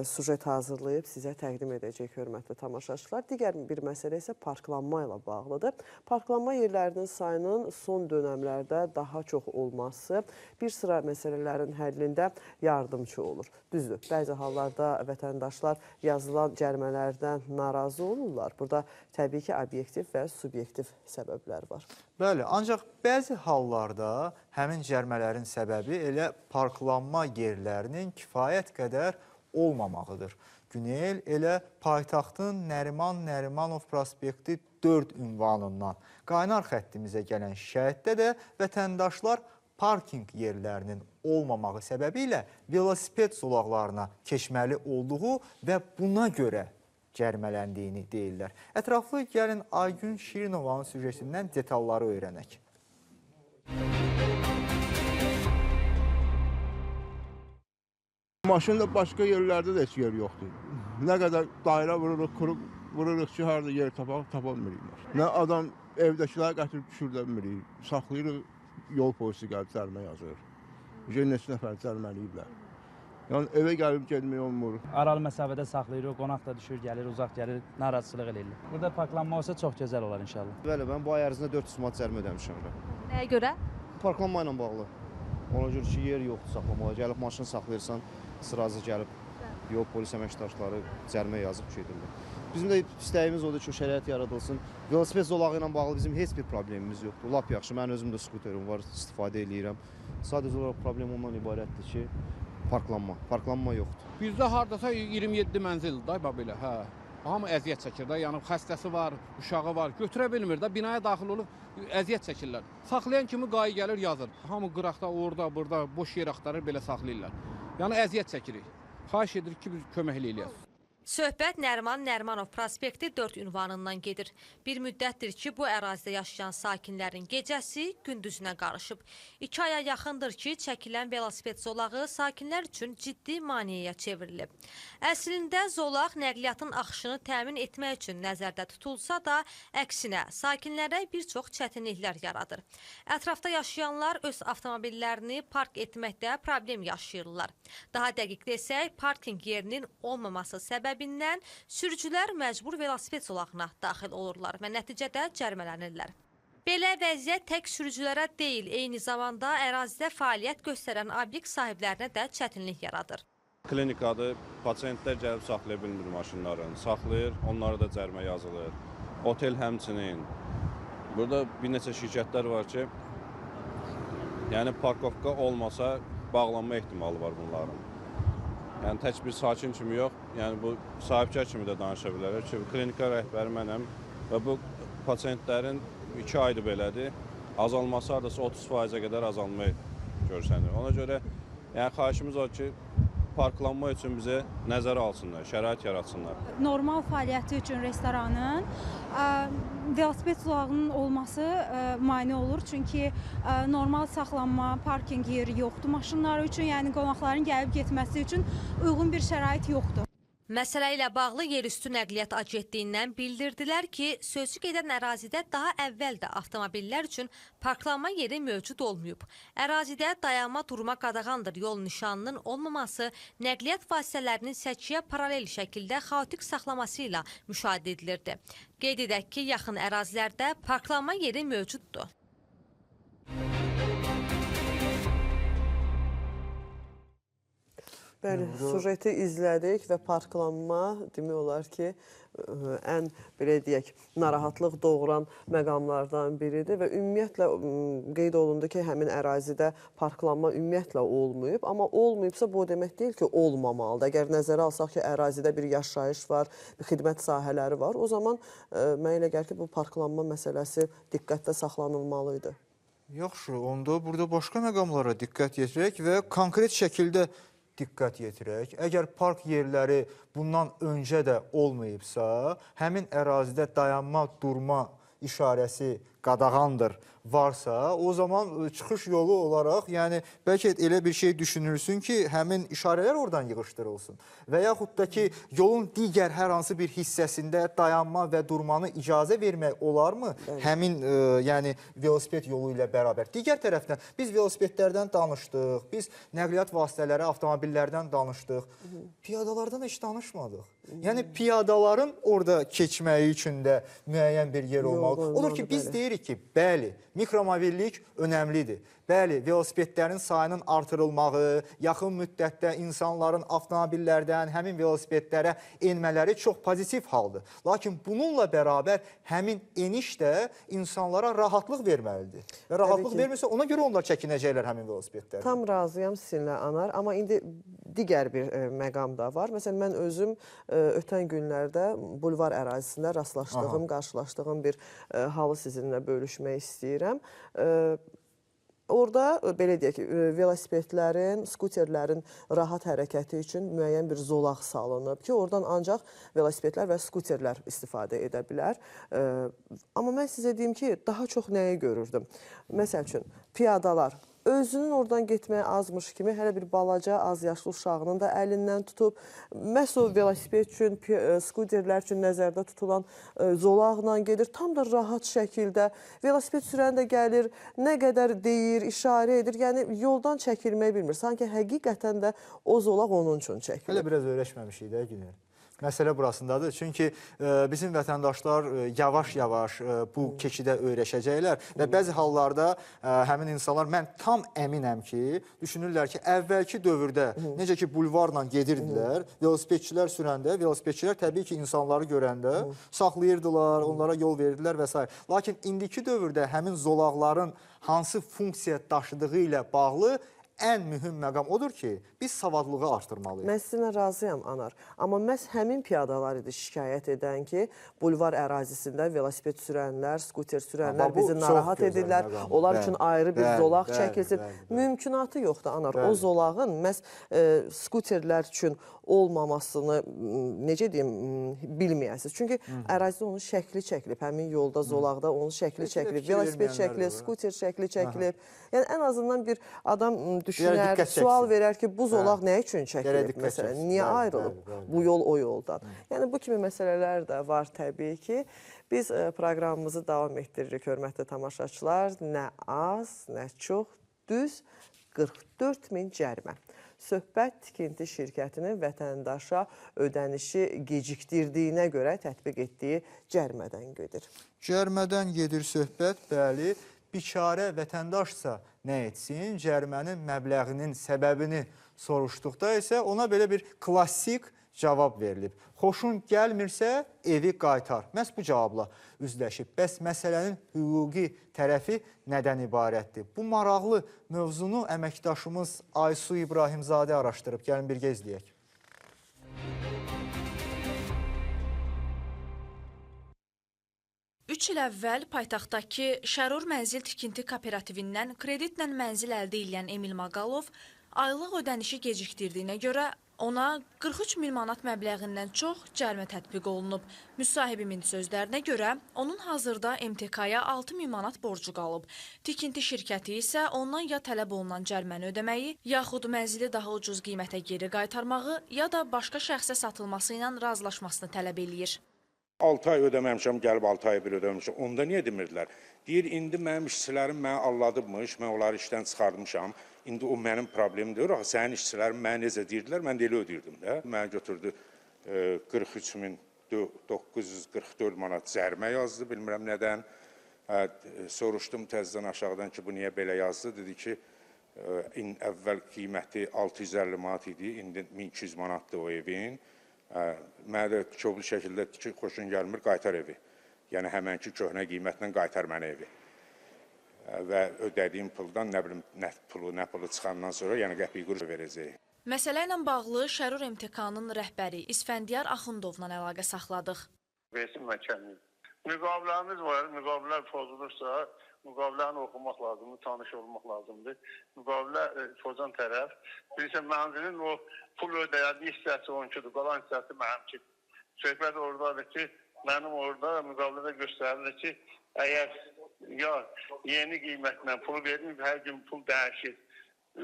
sujet hazırlayıb sizə təqdim edəcək hörmətli tamaşaçılar. Digər bir məsələ isə parklanma ilə bağlıdır. Parklanma yerlərinin sayının son dönəmlərdə daha çox olması bir sıra məsələlərin həllində yardımcı olur. Düzdür, bəzi hallarda vətəndaşlar yazılan cərimələrdən narazı olurlar. Burada təbii ki, obyektiv və subyektiv səbəblər var. Bəli, ancaq bəzi hallarda həmin cərimələrin səbəbi elə parklanma yerlərinin kifayət qədər olmamağıdır. Günel elə paytaxtın Nəriman Nərimanov prospekti 4 ünvanından qaynar xəttimizə gələn şikayətdə də vətəndaşlar parking yerlərinin olmamağı səbəbilə velosiped zolaqlarına keçməli olduğu və buna görə cərimələndiyini deyirlər. Ətraflı gəlin Aygün Şirinovanın süjetindən detalları öyrənək. Maşında başqa yerlərdə də heç yer yoxdur. Nə qədər dairə vururuq ki, harada yer tapamırıq. Nə adam evdəkiləri gətirib düşürdənmirik, saxlayırıq, yol polisi gəlib cərimə yazır. Neçə nəfər cəriməliyiblər. Yəni evə gəlib getmək olmur. Aralı məsafədə saxlayırıq, qonaq da düşür, gəlir, uzaq gəlir, narazıçılıq eləyirlər. Burada parklanma olsa çox gözəl olar inşallah. Bəli, mən bu ay ərzində 400 manat cərimə ödəmişəm. Nəyə görə? Parklanma ilə bağlı. Ona görə ki, yer yoxdur saxlamağa. Gəlib maşını saxlayırsan, sıracı gəlib yol polis əməkdaşları cərimə yazıb gedirlər. Bizim də istəyimiz odur ki, şərait yaradılsın. Velosiped zolağı ilə bağlı bizim heç bir problemimiz yoxdur. Lap yaxşı, mən özüm də skuterim var, istifadə edirəm. Sadəcə olaraq problem ondan ibarətdir ki, parklanma yoxdur. Bizdə hardasa 27 mənzildir da belə, hə. Hamı əziyyət çəkir də, yəni xəstəsi var, uşağı var, götürə bilmir də, binaya daxil olub əziyyət çəkirlər. Saxlayan kimi qayı gəlir, yazır. Hamı qıraqda, orada, burada boş yer axtarır, belə saxlayırlar. Yəni əziyyət çəkirik. Xahiş edirik ki, biz kömək eləyək. Söhbət Nəriman Nərimanov prospekti 4 ünvanından gedir. Bir müddətdir ki, bu ərazidə yaşayan sakinlərin gecəsi gündüzünə qarışıb. 2 aya yaxındır ki, çəkilən velosiped zolağı sakinlər üçün ciddi maneəyə çevrilib. Əslində zolaq nəqliyyatın axışını təmin etmək üçün nəzərdə tutulsa da, əksinə sakinlərə bir çox çətinliklər yaradır. Ətrafda yaşayanlar öz avtomobillərini park etməkdə problem yaşayırlar. Daha dəqiq desək, parking yerinin olmaması səbəbindən sürücülər məcbur velosiped zolağına daxil olurlar və nəticədə cərimələnirlər. Belə vəziyyət tək sürücülərə deyil, eyni zamanda ərazidə fəaliyyət göstərən obyekt sahiblərinə də çətinlik yaradır. Klinikadır, pasientlər gəlib saxlaya bilmir maşınların, saxlayır, onlara da cərimə yazılır. Otel həmçinin. Burada bir neçə şirkətlər var ki, yəni parkovka olmasa bağlanma ehtimalı var bunların. Yəni tək bir sakin kimi yox, yəni bu sahibkar kimi də danışa bilərək ki, klinika rəhbəri mənəm və bu pasientlərin 2 aydır belədir, azalması hardasa 30%-ə qədər azalma görsənir. Ona görə yəni xahişimiz odur ki, parklanma üçün bizə nəzərə alsınlar, şərait yaratsınlar. Normal fəaliyyəti üçün restoranın velosiped zolağının olması mane olur. Çünki normal saxlanma, parking yeri yoxdur maşınlar üçün, yəni qonaqların gəlib getməsi üçün uyğun bir şərait yoxdur. Məsələ ilə bağlı Yerüstü Nəqliyyat Agentliyindən bildirdilər ki, sözü gedən ərazidə daha əvvəl də avtomobillər üçün parklanma yeri mövcud olmayıb. Ərazidə dayanma durma qadağandır yol nişanının olmaması nəqliyyat vasitələrinin səkiyə paralel şəkildə xaotik saxlaması ilə müşahidə edilirdi. Qeyd edək ki, yaxın ərazilərdə parklanma yeri mövcuddur. Bəli, sujeti izlədik və parklanma demək olar ki, ən belə deyək, narahatlıq doğuran məqamlardan biridir və ümumiyyətlə qeyd olundu ki, həmin ərazidə parklanma ümumiyyətlə olmayıb, amma olmayıbsa bu demək deyil ki, olmamalıdır. Əgər nəzərə alsaq ki, ərazidə bir yaşayış var, bir xidmət sahələri var, o zaman mənə elə gəlir ki, bu parklanma məsələsi diqqətdə saxlanılmalıydı. Yaxşı, onda burada başqa məqamlara diqqət yetirək və konkret şəkildə diqqət yetirək. Əgər park yerləri bundan öncə də olmayıbsa, həmin ərazidə dayanma, durma işarəsi qadağandır varsa, o zaman çıxış yolu olaraq, yəni bəlkə elə bir şey düşünülsün ki, həmin işarələr oradan yığışdırılsın. Və yaxud da ki, yolun digər hər hansı bir hissəsində dayanma və durmanı icazə vermək olarmı? Həmin yəni velosiped yolu ilə bərabər. Digər tərəfdən biz velosipedlərdən danışdıq, biz nəqliyyat vasitələri, avtomobillərdən danışdıq. Piyadalardan heç danışmadıq. Yəni piyadaların orada keçməyi üçün də müəyyən bir yer olmalı. Odur ki, biz deyirik ki, bəli, mikromobillik önəmlidir. Bəli, velosipedlərin sayının artırılmağı, yaxın müddətdə insanların avtomobillərdən həmin velosipedlərə enmələri çox pozitiv haldır. Lakin bununla bərabər həmin eniş də insanlara rahatlıq verməlidir. Və rahatlıq vermirsə, ona görə onlar çəkinəcəklər həmin velosipedlərdən. Tam razıyam sizinlə, Anar. Amma indi digər bir məqam da var. Məsələn, mən özüm ötən günlərdə bulvar ərazisində rastlaşdığım, qarşılaşdığım bir halı sizinlə bölüşmək istəyirəm. Orada, belə deyək ki, velosipedlərin, skuterlərin rahat hərəkəti üçün müəyyən bir zolaq salınıb ki, oradan ancaq velosipedlər və skuterlər istifadə edə bilər. Amma mən sizə deyim ki, daha çox nəyi görürdüm? Məsəl üçün, piyadalar özünün oradan getməyə azmış kimi hələ bir balaca, az yaşlı uşağının da əlindən tutub, məhz o velosiped üçün, skuterlər üçün nəzərdə tutulan zolaqla gedir. Tam da rahat şəkildə velosiped sürən də gəlir, nə qədər deyir, işarə edir. Yəni, yoldan çəkilmək bilmir. Sanki həqiqətən də o zolaq onun üçün çəkilir. Hələ biraz öyrəşməmişik də Günel. Məsələ burasındadır. Çünki bizim vətəndaşlar yavaş-yavaş bu keçidə öyrəşəcəklər və bəzi hallarda həmin insanlar, mən tam əminəm ki, düşünürlər ki, əvvəlki dövrdə necə ki, bulvarla gedirdilər, velosipedçilər sürəndə, velosipedçilər təbii ki, insanları görəndə saxlayırdılar, onlara yol verirdilər və s. Lakin indiki dövrdə həmin zolaqların hansı funksiya daşıdığı ilə bağlı ən mühüm məqam odur ki, biz savadlığı artırmalıyıq. Mən sizinlə razıyam, Anar. Amma məhz həmin piyadalar idi şikayət edən ki, bulvar ərazisində velosiped sürənlər, skuter sürənlər bizi narahat edirlər. Onlar üçün ayrı bir zolaq çəkilsin. Mümkünatı yoxdur, Anar. O zolağın məhz skuterlər üçün olmamasını, necə deyim, bilməyəsiniz. Çünki ərazidə onun şəkli çəkilib, həmin yolda, zolaqda onun şəkli çəkilib, velosiped şəkli, skuter şəkli çəkilib. Yəni, ən azından bir adam düşünər, sual verər ki, bu zolaq nə üçün çəkilib, məsələn, niyə ayrılıb bu yol o yoldan? Yəni, bu kimi məsələlər də var təbii ki. Biz proqramımızı davam etdiririk, hörmətli tamaşaçılar. Nə az, nə çox, düz 44.000 cərimə. Söhbət tikinti şirkətinin vətəndaşa ödənişi gecikdirdiyinə görə tətbiq etdiyi cərimədən gedir. Cərimədən gedir söhbət, bəli. Biçarə vətəndaşsa nə etsin? Cərimənin məbləğinin səbəbini soruşduqda isə ona belə bir klassik cavab verilib. Xoşun gəlmirsə, evi qaytar. Məhz bu cavabla üzləşib. Bəs məsələnin hüquqi tərəfi nədən ibarətdir? Bu maraqlı mövzunu əməkdaşımız Aysu İbrahimzadə araşdırıb. Gəlin birgə izləyək. Üç il əvvəl paytaxtdakı Şərur Mənzil Tikinti Kooperativindən kreditlə mənzil əldə edən Emil Maqalov aylıq ödənişi gecikdirdiyinə görə ona 43 min manat məbləğindən çox cərimə tətbiq olunub. Müsahibimin sözlərinə görə onun hazırda MTK-ya 6 min manat borcu qalıb. Tikinti şirkəti isə ondan ya tələb olunan cəriməni ödəməyi, yaxud mənzili daha ucuz qiymətə geri qaytarmağı, ya da başqa şəxsə satılması ilə razılaşmasını tələb eləyir. 6 ay ödəməmişəm, gəlib 6 ay bir ödəmişəm. Onda niyə demirdilər? Deyir, indi mənim işçilərim mənə alladıbmış, mən onları işdən çıxarmışam. İndi o mənim problemim deyir. Axı, sənin işçilərin mənə necə deyirdilər, mən də elə ödəyirdim. Mənə götürdü 43.944 manat cərimə yazdı, bilmirəm nədən. Soruşdum təzədən aşağıdan ki, bu niyə belə yazdı? Dedi ki, əvvəl qiyməti 650 manat idi, indi 1200 manatdır o evin. Mənə də kobul şəkildə ki, xoşun gəlmir, qaytar evi. Yəni, həmənki köhnə qiymətlə qaytar mənə evi. Və ödədiyim puldan, nə bilim, nə pulu çıxandan sonra, yəni qəpiy quruş verəcəyik. Məsələ ilə bağlı Şərur MTK-nın rəhbəri İsfəndiyar Axundovla əlaqə saxladıq. Versin məhkəmlik. Müqaviləmiz var, müqavilə pozulursa, müqaviləni oxumaq lazımdır, tanış olmaq lazımdır. Müqavilə pozan tərəf, bilirsən, mənzilin o pul ödəyədiyi hissəsi onunkidir, qalan hissəsi mənimkidir. Söhbət oradadır ki, mənim orada müqavilədə göstərilir ki, əgər ya yeni qiymətlə pul verir, hər gün pul dəyişir,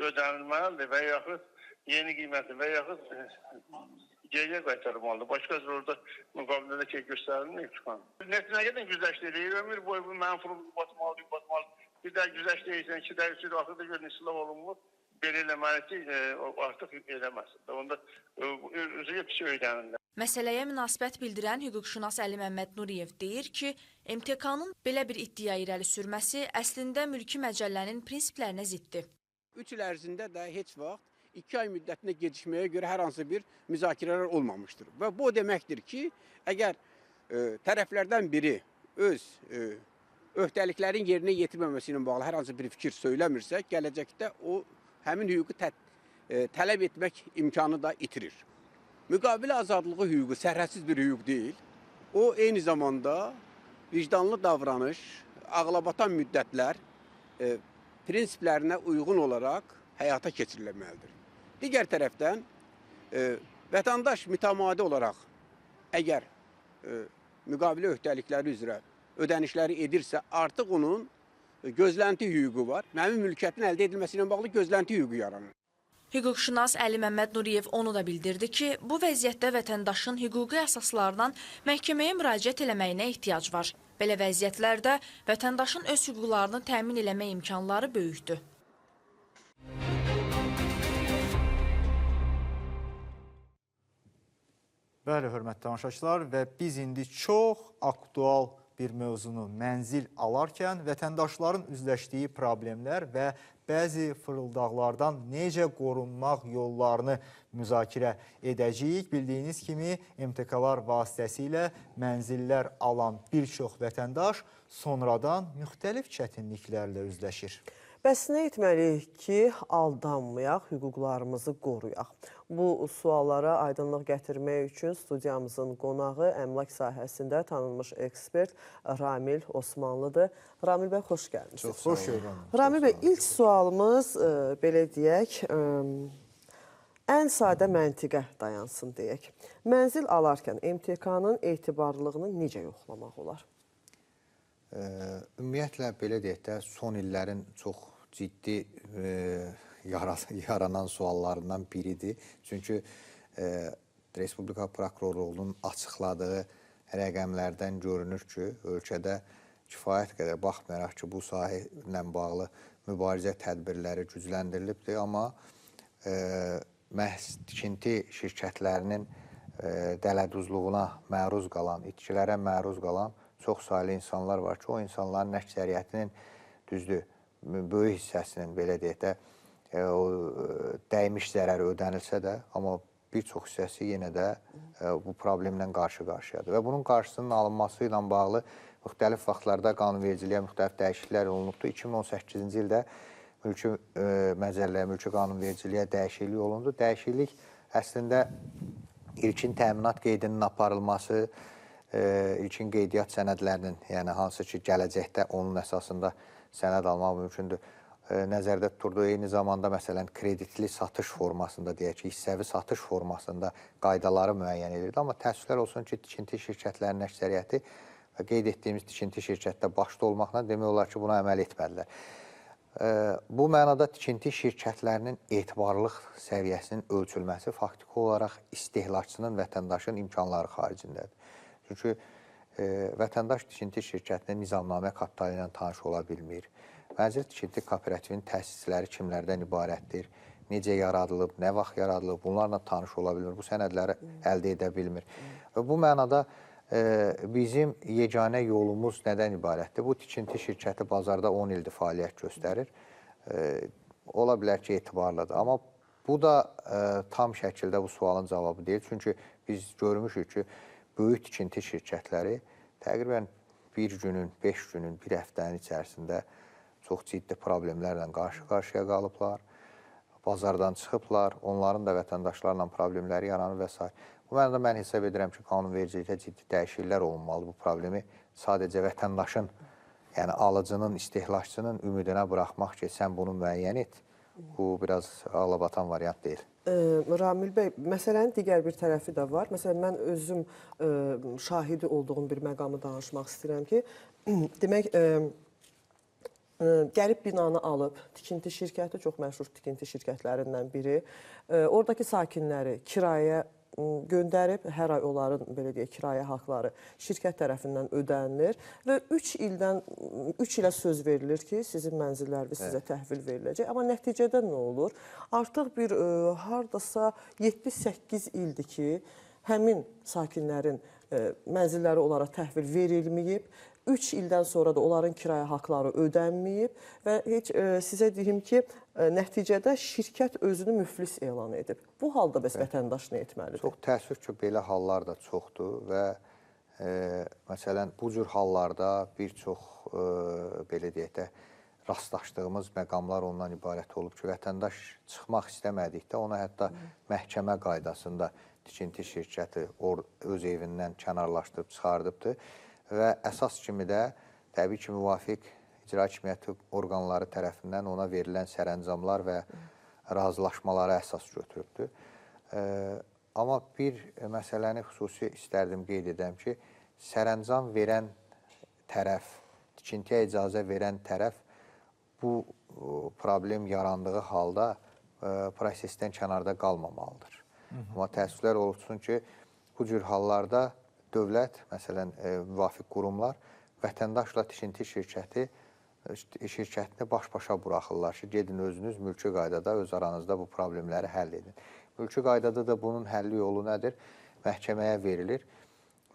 ödənilməlidir və yaxud yeni qiymətli və yaxud geriyə qaytarılmalıdır. Başqa orada müqavilədə ki, göstərilmir çıxan. Nə qədər güzəşdirir, ömür boyu mənim pulum batmalıdır, batmalıdır. Bir də güzəşdirirsən, 2 də 3 axırda görün, islah olunmur. Belə eləməli ki, artıq eləməsin. Onda özüyə pis öydənirlər. Məsələyə münasibət bildirən hüquqşünas Əli Məmməd Nuriyev deyir ki, MTK-nın belə bir iddia irəli sürməsi əslində mülki məcəllənin prinsiplərinə ziddir. 3 il ərzində də heç vaxt 2 ay müddətində gecikməyə görə hər hansı bir müzakirələr olmamışdır. Və bu deməkdir ki, əgər tərəflərdən biri öz öhdəliklərin yerinə yetirməməsi ilə bağlı hər hansı bir fikir söyləmirsə, gələcəkdə o həmin hüququ tələb etmək imkanı da itirir. Müqavilə azadlığı hüququ sərhədsiz bir hüquq deyil. O, eyni zamanda vicdanlı davranış, ağlabatan müddətlər prinsiplərinə uyğun olaraq həyata keçirilməlidir. Digər tərəfdən, vətəndaş mütəmadi olaraq əgər müqavilə öhdəlikləri üzrə ödənişləri edirsə, artıq onun gözlənti hüququ var. Mənim mülkiyyətin əldə edilməsi ilə bağlı gözlənti hüququ yaranır. Hüquqşünas Əli Məmməd Nuriyev onu da bildirdi ki, bu vəziyyətdə vətəndaşın hüquqi əsaslardan məhkəməyə müraciət eləməyinə ehtiyac var. Belə vəziyyətlərdə vətəndaşın öz hüquqlarını təmin eləmə imkanları böyükdür. Bəli, hörmətli tamaşaçılar, və biz indi çox aktual bir mövzunu mənzil alarkən vətəndaşların üzləşdiyi problemlər və bəzi fırıldaqlardan necə qorunmaq yollarını müzakirə edəcəyik. Bildiyiniz kimi MTK-lar vasitəsilə mənzillər alan bir çox vətəndaş sonradan müxtəlif çətinliklərlə üzləşir. Bəs nə etməliyik ki, aldanmayaq, hüquqlarımızı qoruyaq? Bu suallara aydınlıq gətirmək üçün studiyamızın qonağı əmlak sahəsində tanınmış ekspert Ramil Osmanlıdır. Ramil bəy, xoş gəlmişsiniz. Çox xoş gördüm. Ramil bəy, ilk sualımız, belə deyək, ən sadə məntiqə dayansın deyək. Mənzil alarkən MTK-nın etibarlılığını necə yoxlamaq olar? Ümumiyyətlə, belə deyək də, son illərin çox ciddi yaranan suallarından biridir. Çünki Respublika Prokurorluğunun açıqladığı rəqəmlərdən görünür ki, ölkədə kifayət qədər baxmayaraq ki, bu sahə ilə bağlı mübarizə tədbirləri gücləndirilibdir, amma məhz tikinti şirkətlərinin dələduzluğuna məruz qalan, itkilərə məruz qalan çox saylı insanlar var ki, o insanların əksəriyyətinin düzdür, böyük hissəsinin, belə deyək də, dəymiş zərəri ödənilsə də, amma bir çox hissəsi yenə də bu problemlə qarşı-qarşıyadır. Və bunun qarşısının alınması ilə bağlı müxtəlif vaxtlarda qanunvericiliyə müxtəlif dəyişikliklər olunubdur. 2018-ci ildə mülki məcəlləyə, mülki qanunvericiliyə dəyişiklik olundu. Dəyişiklik əslində ilkin təminat qeydinin aparılması, ilkin qeydiyyat sənədlərinin, yəni hansı ki, gələcəkdə onun əsasında sənəd almaq mümkündür, nəzərdə tuturdu. Eyni zamanda, məsələn, kreditli satış formasında, deyək ki, hissəvi satış formasında qaydaları müəyyən edirdi. Amma təəssüflər olsun ki, tikinti şirkətlərinin əksəriyyəti və qeyd etdiyimiz tikinti şirkətdə başda olmaqla demək olar ki, buna əməl etmədilər. Bu mənada tikinti şirkətlərinin etibarlılıq səviyyəsinin ölçülməsi faktiki olaraq istehlakçının, vətəndaşın imkanları xaricindədir. Çünki vətəndaş tikinti şirkətinin nizamnamə kapitalı ilə tanış ola bilmir. Mənzil tikinti kooperativinin təsisçiləri kimlərdən ibarətdir, necə yaradılıb, nə vaxt yaradılıb, bunlarla tanış ola bilmir, bu sənədləri əldə edə bilmir. Və bu mənada bizim yeganə yolumuz nədən ibarətdir? Bu tikinti şirkəti bazarda 10 ildir fəaliyyət göstərir. Ola bilər ki, etibarlıdır. Amma bu da tam şəkildə bu sualın cavabı deyil. Çünki biz görmüşük ki, böyük tikinti şirkətləri təqribən bir günün, 5 günün, bir həftənin içərisində çox ciddi problemlərlə qarşı-qarşıya qalıblar, bazardan çıxıblar, onların da vətəndaşlarla problemləri yaranır və s. Bu mənada mən hesab edirəm ki, qanunvericilikdə ciddi dəyişikliklər olunmalı. Bu problemi sadəcə vətəndaşın, yəni alıcının, istehlakçının ümidinə buraxmaq ki, sən bunu müəyyən et, bu biraz ağlabatan variant deyil. Ramil bəy, məsələnin digər bir tərəfi də var. Məsələn, mən özüm şahidi olduğum bir məqamı danışmaq istəyirəm ki, demək, gəlib binanı alıb, tikinti şirkəti, çox məşhur tikinti şirkətlərindən biri, oradakı sakinləri kirayəyə göndərib, hər ay onların, belə deyək, kirayə haqları şirkət tərəfindən ödənilir və 3 ilə söz verilir ki, sizin mənzilləriniz sizə təhvil veriləcək. Amma nəticədə nə olur? Artıq bir hardasa 7-8 ildir ki, həmin sakinlərin mənzilləri onlara təhvil verilməyib, 3 ildən sonra da onların kirayə haqları ödənməyib və heç sizə deyim ki, nəticədə şirkət özünü müflis elan edib. Bu halda bəs vətəndaş nə etməlidir? Çox təəssüf ki, belə hallar da çoxdur və məsələn, bu cür hallarda bir çox, belə deyək də, rastlaşdığımız məqamlar ondan ibarət olub ki, vətəndaş çıxmaq istəmədikdə ona hətta məhkəmə qaydasında tikinti şirkəti öz evindən kənarlaşdırıb çıxardıbdır. Və əsas kimi də təbii ki, müvafiq icra hakimiyyəti orqanları tərəfindən ona verilən sərəncamlar və razılaşmalara əsas götürübdür. Amma bir məsələni xüsusi istərdim qeyd edəm ki, sərəncam verən tərəf, tikintiyə icazə verən tərəf bu problem yarandığı halda prosesdən kənarda qalmamalıdır. Amma təəssüflər olsun ki, bu cür hallarda dövlət, məsələn, müvafiq qurumlar vətəndaşla tikinti şirkətini baş-başa buraxırlar ki, gedin özünüz mülki qaydada öz aranızda bu problemləri həll edin. Mülki qaydada da bunun həlli yolu nədir? Məhkəməyə verilir.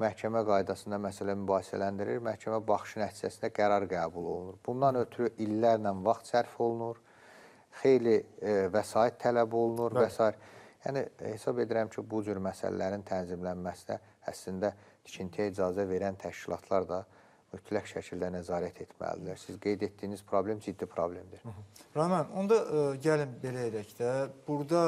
Məhkəmə qaydasında məsələ mübahisələndirir. Məhkəmə baxışı nəticəsində qərar qəbul olunur. Bundan ötürü illərlə vaxt sərf olunur, xeyli vəsait tələb olunur və s. Yəni, hesab edirəm ki, bu cür məsələlərin tənzimlənməsinə əslində tikintiyə icazə verən təşkilatlar da mütləq şəkildə nəzarət etməlidirlər. Siz qeyd etdiyiniz problem ciddi problemdir. Rahman, onda gəlin belə edək də, burada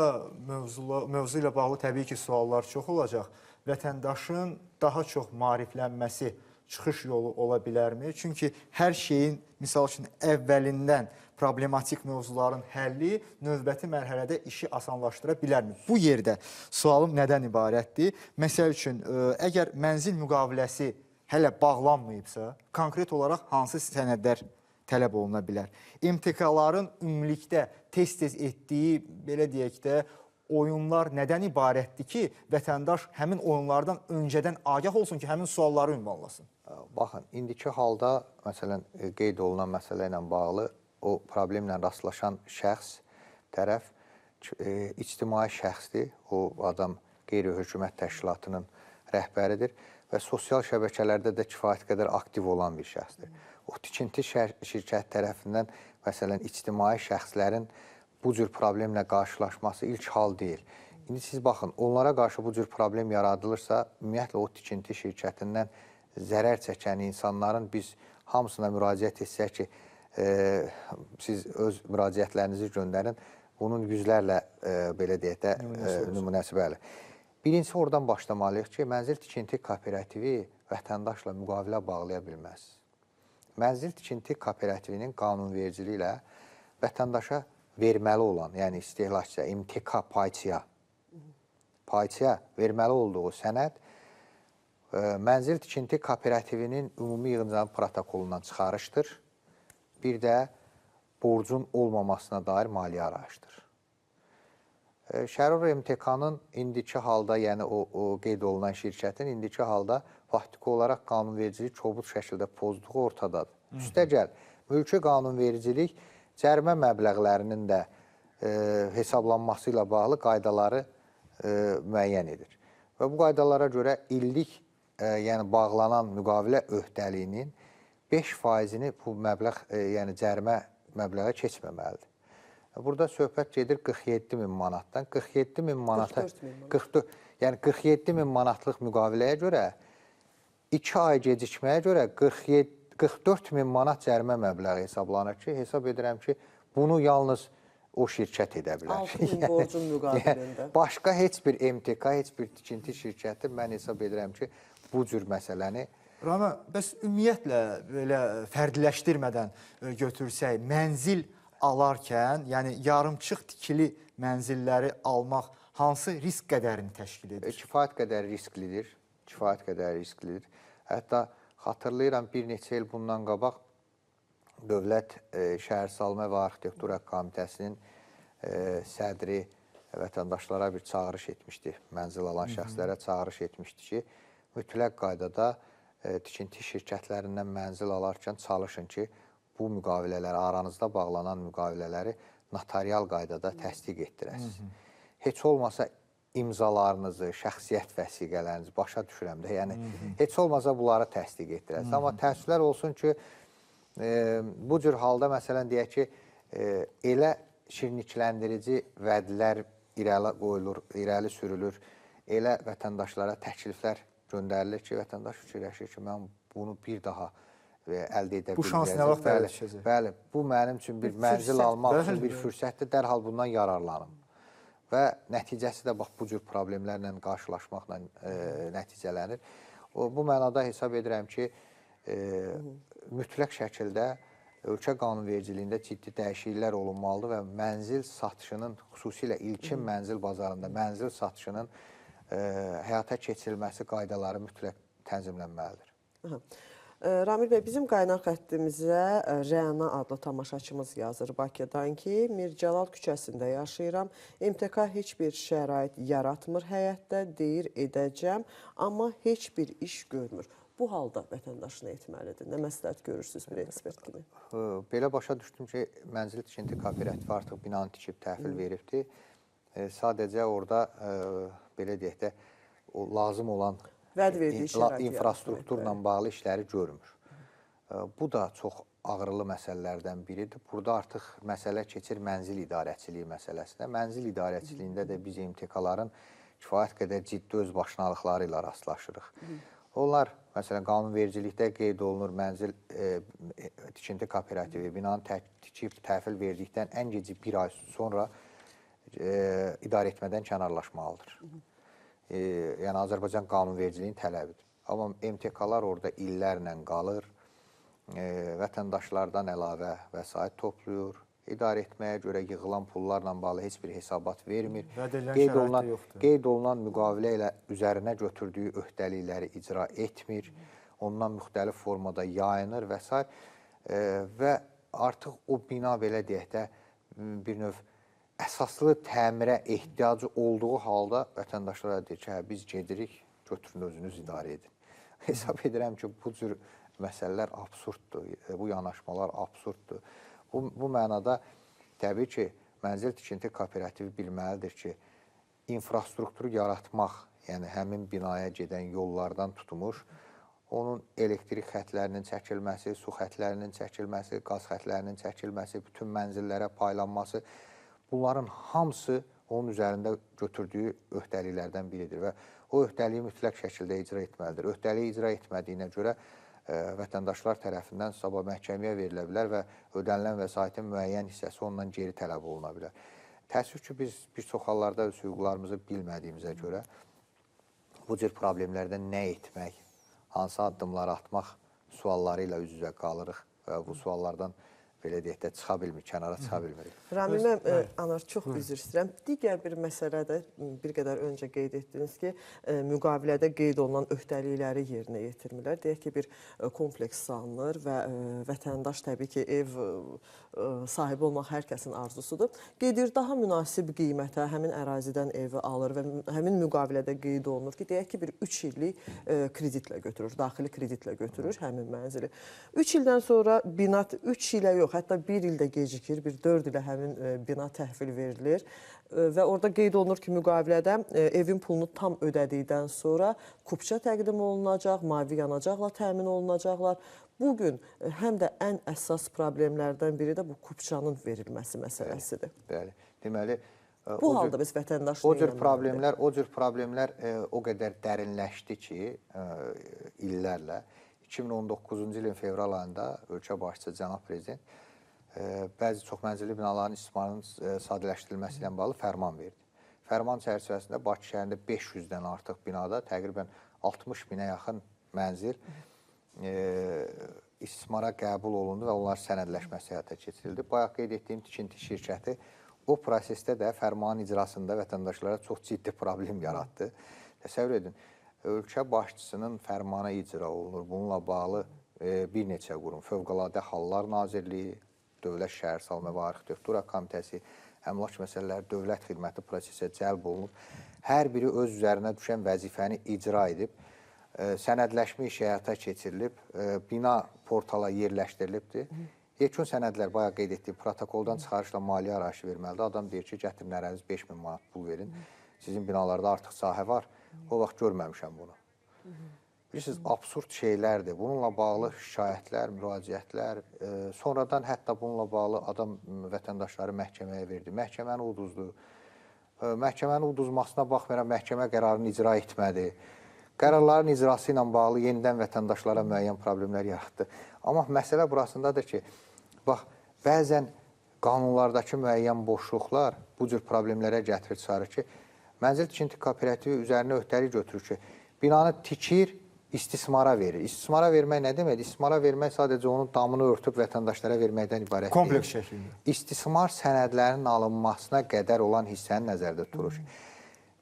mövzu ilə bağlı təbii ki, suallar çox olacaq. Vətəndaşın daha çox maariflənməsi çıxış yolu ola bilərmi? Çünki hər şeyin, misal üçün, əvvəlindən problematik mövzuların həlli növbəti mərhələdə işi asanlaşdıra bilərmi? Bu yerdə sualım nədən ibarətdir? Məsəl üçün, əgər mənzil müqaviləsi hələ bağlanmayıbsa, konkret olaraq hansı sənədlər tələb oluna bilər? MTK-ların ümumilikdə tez-tez etdiyi, belə deyək də, oyunlar nədən ibarətdir ki, vətəndaş həmin oyunlardan öncədən agah olsun ki, həmin sualları ünvanlasın? Baxın, indiki halda, məsələn, qeyd olunan məsələ ilə bağlı o problemlə rastlaşan şəxs, tərəf ictimai şəxsdir. O adam qeyri-hökumət təşkilatının rəhbəridir və sosial şəbəkələrdə də kifayət qədər aktiv olan bir şəxsdir. O tikinti şirkət tərəfindən, məsələn, ictimai şəxslərin bu cür problemlə qarşılaşması ilk hal deyil. İndi siz baxın, onlara qarşı bu cür problem yaradılırsa, ümumiyyətlə o tikinti şirkətindən zərər çəkən insanların biz hamısına müraciət etsək ki, siz öz müraciətlərinizi göndərin, bunun yüzlərlə, belə deyək də, nümunəsi bəli. Birincisi, oradan başlamalıyıq ki, mənzil tikinti kooperativi vətəndaşla müqavilə bağlaya bilməz. Mənzil tikinti kooperativinin qanunvericiliyi ilə vətəndaşa verməli olan, yəni istehlakçıya, MTK payçıya verməli olduğu sənəd mənzil tikinti kooperativinin ümumi yığıncaq protokolundan çıxarışdır. Bir də borcun olmamasına dair maliyyə arayışdır. Şərur MTK-nın indiki halda, yəni o qeyd olunan şirkətin indiki halda faktiki olaraq qanunvericilik kobud şəkildə pozduğu ortadadır. Üstəgəl, mülki qanunvericilik cərimə məbləğlərinin də hesablanması ilə bağlı qaydaları müəyyən edir. Və bu qaydalara görə illik, yəni bağlanan müqavilə öhdəliyinin 5%-ni bu məbləğ, yəni cərimə məbləğə keçməməlidir. Burada söhbət gedir 47 min manatdan. 47 min manata, yəni 47 min manatlıq müqaviləyə görə 2 ay gecikməyə görə 44 min manat cərimə məbləği hesablanır ki, hesab edirəm ki, bunu yalnız o şirkət edə bilər. 6 min borcun müqabilində. Başqa heç bir MTK, heç bir tikinti şirkəti mən hesab edirəm ki, bu cür məsələni Rana, bəs ümumiyyətlə belə fərdləşdirmədən götürsək, mənzil alarkən, yəni yarımçıq tikili mənzilləri almaq hansı risk qədərini təşkil edir? Kifayət qədər risklidir, kifayət qədər risklidir. Hətta xatırlayıram, bir neçə il bundan qabaq Dövlət Şəhərsalma və Arxitektura Komitəsinin sədri vətəndaşlara bir çağırış etmişdi. Mənzil alan şəxslərə çağırış etmişdi ki, mütləq qaydada tikinti şirkətlərindən mənzil alarkən çalışın ki, bu müqavilələri, aranızda bağlanan müqavilələri notarial qaydada təsdiq etdirəsiniz. Heç olmasa imzalarınızı, şəxsiyyət vəsiqələrinizi başa düşürəm də, yəni heç olmasa bunları təsdiq etdirəsiniz. Amma təəssüflər olsun ki, bu cür halda, məsələn, deyək ki, elə şirnikləndirici vədlər irəli qoyulur, irəli sürülür, elə vətəndaşlara təkliflər göndərilir ki, vətəndaş fikirləşir ki, mən bunu bir daha əldə edə bilməyəcəm. Bu şans nə vaxt əldə düşəcək? Bəli, bu mənim üçün bir mənzil almaq üçün bir fürsətdir, dərhal bundan yararlanım. Və nəticəsi də bax, bu cür problemlərlə qarşılaşmaqla nəticələnir. Bu mənada hesab edirəm ki, mütləq şəkildə ölkə qanunvericiliyində ciddi dəyişikliklər olunmalıdır və mənzil satışının, xüsusilə ilkin mənzil bazarında mənzil satışının həyata keçirilməsi qaydaları mütləq tənzimlənməlidir. Ramil bəy, bizim qaynar xəttimizə Rəna adlı tamaşaçımız yazır Bakıdan ki, Mircəlal küçəsində yaşayıram. MTK heç bir şərait yaratmır həyətdə, deyir edəcəm, amma heç bir iş görmür. Bu halda vətəndaş nə etməlidir? Nə məsləhət görürsünüz bir ekspert kimi? Belə başa düşdüm ki, mənzil tikinti kooperativi artıq binanı tikib təhvil veribdir. Sadəcə orada, belə deyək də, lazım olan infrastrukturla bağlı işləri görmür. Bu da çox ağırlı məsələlərdən biridir. Burada artıq məsələ keçir mənzil idarəçiliyi məsələsinə. Mənzil idarəçiliyində də biz MTK-ların kifayət qədər ciddi özbaşınalıqları ilə rastlaşırıq. Onlar Məsələn, qanunvericilikdə qeyd olunur mənzil tikinti kooperativi binanı tikib təhvil verdikdən ən gecə 1 ay sonra idarə etmədən kənarlaşmalıdır. Yəni, Azərbaycan qanunvericiliyin tələbidir. Amma MTK-lar orada illərlə qalır, vətəndaşlardan əlavə vəsait toplayır, idarə etməyə görə yığılan pullarla bağlı heç bir hesabat vermir. Qeyd olunan müqavilə ilə üzərinə götürdüyü öhdəlikləri icra etmir, ondan müxtəlif formada yayınır və s. Və artıq o bina belə deyək də bir növ əsaslı təmirə ehtiyacı olduğu halda vətəndaşlara deyir ki, biz gedirik, götürün özünüz idarə edin. Hesab edirəm ki, bu cür məsələlər absurddur, bu yanaşmalar absurddur. Bu mənada təbii ki, mənzil tikinti kooperativi bilməlidir ki, infrastrukturu yaratmaq, yəni həmin binaya gedən yollardan tutmuş, onun elektrik xətlərinin çəkilməsi, su xətlərinin çəkilməsi, qaz xətlərinin çəkilməsi, bütün mənzillərə paylanması, bunların hamısı onun üzərində götürdüyü öhdəliklərdən biridir və o öhdəliyi mütləq şəkildə icra etməlidir. Öhdəliyi icra etmədiyinə görə vətəndaşlar tərəfindən sabah məhkəməyə verilə bilər və ödənilən vəsaitin müəyyən hissəsi ondan geri tələb oluna bilər. Təəssüf ki, biz bir çox hallarda öz hüquqlarımızı bilmədiyimizə görə bu cür problemlərdə nə etmək, hansı addımları atmaq sualları ilə üz-üzə qalırıq və bu suallardan belə deyək də çıxa bilmir, kənara çıxa bilmirik. Ramimə, Anar, çox üzr istəyirəm. Digər bir məsələ də bir qədər öncə qeyd etdiniz ki, müqavilədə qeyd olunan öhdəlikləri yerinə yetirmirlər. Deyək ki, bir kompleks salınır və vətəndaş təbii ki, ev sahibi olmaq hər kəsin arzusudur. Gedir daha münasib qiymətə həmin ərazidən evi alır və həmin müqavilədə qeyd olunur ki, deyək ki, bir 3 illik kreditlə götürür, daxili kreditlə götürür həmin mənzili. 3 ildən sonra bina 3 ilə yox, hətta 1 ildə gecikir, bir 4 ilə həmin bina təhvil verilir və orada qeyd olunur ki, müqavilədə evin pulunu tam ödədikdən sonra kupça təqdim olunacaq, mavi yanacaqla təmin olunacaqlar. Bugün həm də ən əsas problemlərdən biri də bu kupçanın verilməsi məsələsidir. Bəli, deməli, bu halda biz vətəndaş o cür problemlər o qədər dərinləşdi ki, illərlə 2019-cu ilin fevral ayında ölkə başçısı cənab prezident bəzi çoxmənzilli binaların istismarının sadələşdirilməsi ilə bağlı fərman verdi. Fərman çərçivəsində Bakı şəhərində 500-dən artıq binada təqribən 60 minə yaxın mənzil istismara qəbul olundu və onlar sənədləşməsi həyata keçirildi. Bayaq qeyd etdiyim tikinti şirkəti o prosesdə də fərmanın icrasında vətəndaşlara çox ciddi problem yaratdı. Təsəvvür edin, ölkə başçısının fərmanı icra olunur. Bununla bağlı bir neçə qurum, Fövqəladə Hallar Nazirliyi, Dövlət Şəhərsalma və Arxitektura Komitəsi, Əmlak Məsələləri Dövlət Xidməti prosesə cəlb olunub. Hər biri öz üzərinə düşən vəzifəni icra edib, sənədləşmə işi həyata keçirilib, bina portala yerləşdirilibdir. Yekun sənədlər, bayaq qeyd etdiyim, protokoldan çıxarışla maliyyə arayışı verməlidir. Adam deyir ki, gətirin ərəniz 5000 manat pul verin. Sizin binalarda artıq sahə var. O vaxt görməmişəm bunu. Bilirsiniz, absurd şeylərdir. Bununla bağlı şikayətlər, müraciətlər, sonradan hətta bununla bağlı adam vətəndaşları məhkəməyə verdi. Məhkəməni uduzdu. Məhkəmənin uduzmasına baxmayaraq məhkəmə qərarını icra etmədi. Qərarların icrası ilə bağlı yenidən vətəndaşlara müəyyən problemlər yaratdı. Amma məsələ burasındadır ki, bax, bəzən qanunlardakı müəyyən boşluqlar bu cür problemlərə gətirir çıxarır ki, mənzil tikinti kooperativi üzərinə öhdəlik götürür ki, binanı tikir, istismara verir. İstismara vermək nə deməkdir? İstismara vermək sadəcə onun damını örtüb vətəndaşlara verməkdən ibarət deyil. Kompleks şəklində. İstismar sənədlərinin alınmasına qədər olan hissəni nəzərdə tutur.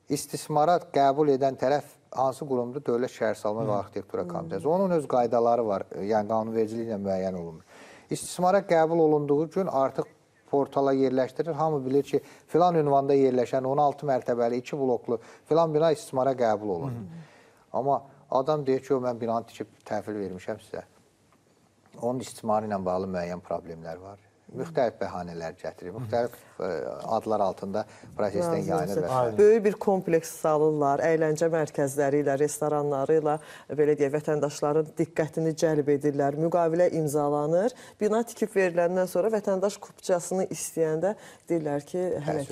İstismara qəbul edən tərəf hansı qurumdur? Dövlət Şəhərsalma və Arxitektura Komitəsi. Onun öz qaydaları var, yəni qanunvericiliklə müəyyən olunur. İstismara qəbul olunduğu gün artıq portala yerləşdirir. Hamı bilir ki, filan ünvanda yerləşən 16 mərtəbəli, 2 bloklu filan bina istismara qəbul olunur. Amma adam deyir ki, mən binanı tikib təhvil vermişəm sizə. Onun istismarı ilə bağlı müəyyən problemlər var. müxtəlif bəhanələr gətirir, müxtəlif adlar altında prosesdən yayınır və s. Böyük bir kompleks salırlar, əyləncə mərkəzləri ilə, restoranları ilə belə deyək, vətəndaşların diqqətini cəlb edirlər, müqavilə imzalanır. Bina tikib veriləndən sonra vətəndaş kupçasını istəyəndə deyirlər ki,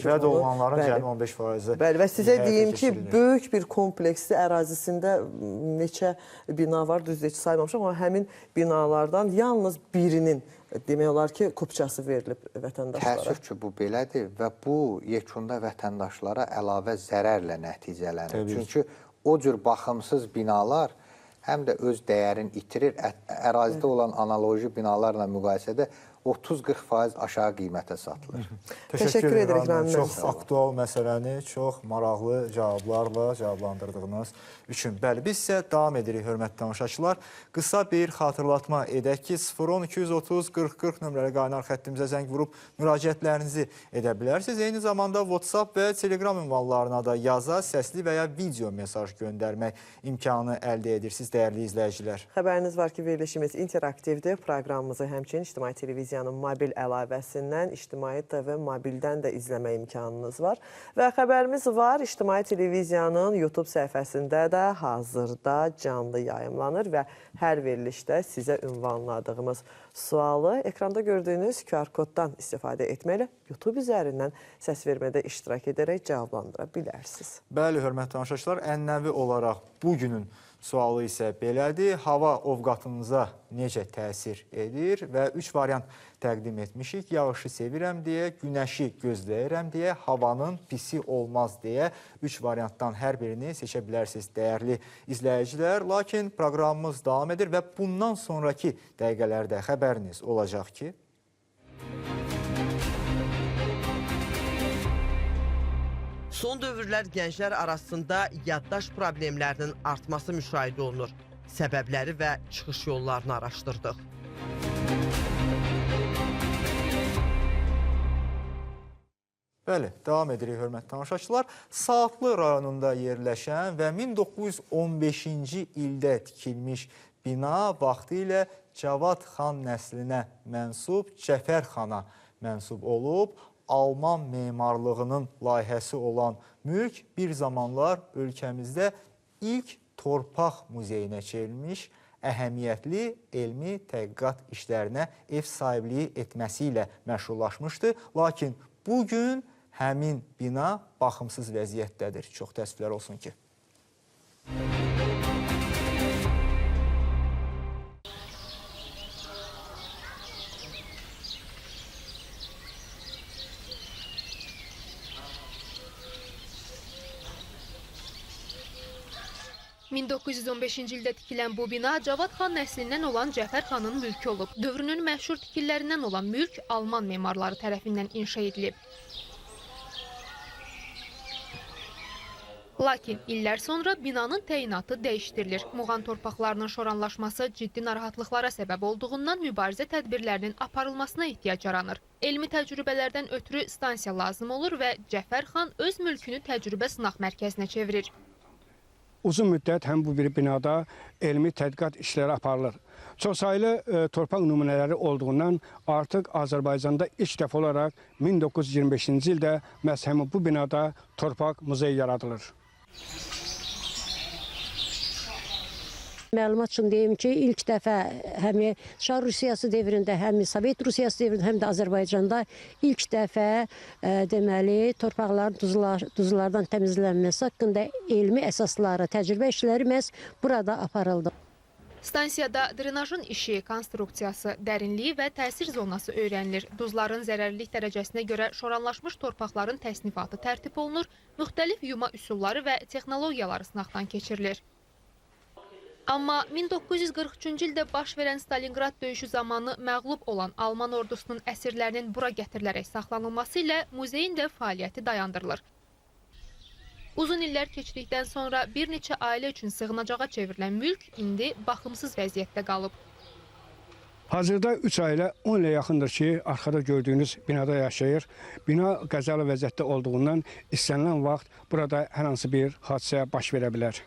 vəd olunanların cəmi 15%. Bəli, və sizə deyim ki, böyük bir kompleksli ərazisində neçə bina var, düzdür, heç saymamışam, amma həmin binalardan yalnız birinin demək olar ki, kupçası verilib vətəndaşlara. Təəssüf ki, bu belədir və bu yekunda vətəndaşlara əlavə zərərlə nəticələnir. Çünki o cür baxımsız binalar həm də öz dəyərini itirir, ərazidə olan analoji binalarla müqayisədə 30-40% aşağı qiymətə satılır. Təşəkkür edirik, Rəmin. Çox aktual məsələni çox maraqlı cavablarla cavablandırdığınız üçün. Bəli, biz isə davam edirik, hörmətli tamaşaçılar. Qısa bir xatırlatma edək ki, 010-230-40-40 nömrəli qaynar xəttimizə zəng vurub müraciətlərinizi edə bilərsiniz. Eyni zamanda WhatsApp və Telegram ünvanlarına da yaza, səsli və ya video mesaj göndərmək imkanı əldə edirsiniz, dəyərli izləyicilər. Xəbəriniz var ki, verilişimiz interaktivdir. Proqramımızı həmçinin İctimai Televiziyanın mobil əlavəsindən, İctimai TV mobildən də izləmə imkanınız var. Və xəbərimiz var, İctimai Televiziyanın YouTube səhifəsində də hazırda canlı yayımlanır və hər verilişdə sizə ünvanladığımız sualı ekranda gördüyünüz QR koddan istifadə etməklə YouTube üzərindən səs vermədə iştirak edərək cavablandıra bilərsiniz. Bəli, hörmətli tamaşaçılar, ənənəvi olaraq bugünün sualı isə belədir. Hava ovqatınıza necə təsir edir və 3 variant təqdim etmişik. Yağışı sevirəm deyə, günəşi gözləyirəm deyə, havanın pisi olmaz deyə 3 variantdan hər birini seçə bilərsiniz, dəyərli izləyicilər. Lakin proqramımız davam edir və bundan sonraki dəqiqələrdə xəbəriniz olacaq ki, son dövrlər gənclər arasında yaddaş problemlərinin artması müşahidə olunur. Səbəbləri və çıxış yollarını araşdırdıq. Bəli, davam edirik, hörmətli tamaşaçılar. Saatlı rayonunda yerləşən və 1915-ci ildə tikilmiş bina vaxtilə Cavad xan nəslinə mənsub Cəfər xana mənsub olub. Alman memarlığının layihəsi olan mülk bir zamanlar ölkəmizdə ilk torpaq muzeyinə çevrilmiş, əhəmiyyətli elmi tədqiqat işlərinə ev sahibliyi etməsi ilə məşhurlaşmışdı. Lakin bugün həmin bina baxımsız vəziyyətdədir. Çox təəssüflər olsun ki. ...1915-ci ildə tikilən bu bina Cavad xan nəslindən olan Cəfər xanın mülkü olub. Dövrünün məşhur tikillərindən olan mülk Alman memarları tərəfindən inşa edilib. Lakin illər sonra binanın təyinatı dəyişdirilir. Muğan torpaqlarının şoranlaşması ciddi narahatlıqlara səbəb olduğundan mübarizə tədbirlərinin aparılmasına ehtiyac yaranır. Elmi təcrübələrdən ötürü stansiya lazım olur və Cəfər xan öz mülkünü təcrübə sınaq mərkəzinə çevirir. Uzun müddət həm bu bir binada elmi tədqiqat işləri aparılır. Çoxsaylı torpaq nümunələri olduğundan artıq Azərbaycanda ilk dəfə olaraq 1925-ci ildə məhz həmin bu binada torpaq muzeyi yaradılır. Məlumat üçün deyim ki, ilk dəfə həm Çar Rusiyası devrində, həm Sovet Rusiyası devrində, həm də Azərbaycanda ilk dəfə deməli torpaqların duzlardan təmizlənməsi haqqında elmi əsasları, təcrübə işləri məhz burada aparıldı. Stansiyada drenajın işi, konstruksiyası, dərinliyi və təsir zonası öyrənilir. Duzların zərərlilik dərəcəsinə görə şoranlaşmış torpaqların təsnifatı tərtib olunur, müxtəlif yuma üsulları və texnologiyaları sınaqdan keçirilir. Amma 1943-cü ildə baş verən Stalingrad döyüşü zamanı məğlub olan Alman ordusunun əsirlərinin bura gətirilərək saxlanılması ilə muzeyin də fəaliyyəti dayandırılır. Uzun illər keçdikdən sonra bir neçə ailə üçün sığınacağa çevrilən mülk indi baxımsız vəziyyətdə qalıb. Hazırda 3 ailə 10 ilə yaxındır ki, arxada gördüyünüz binada yaşayır. Bina qəzalı vəziyyətdə olduğundan istənilən vaxt burada hər hansı bir hadisə baş verə bilər.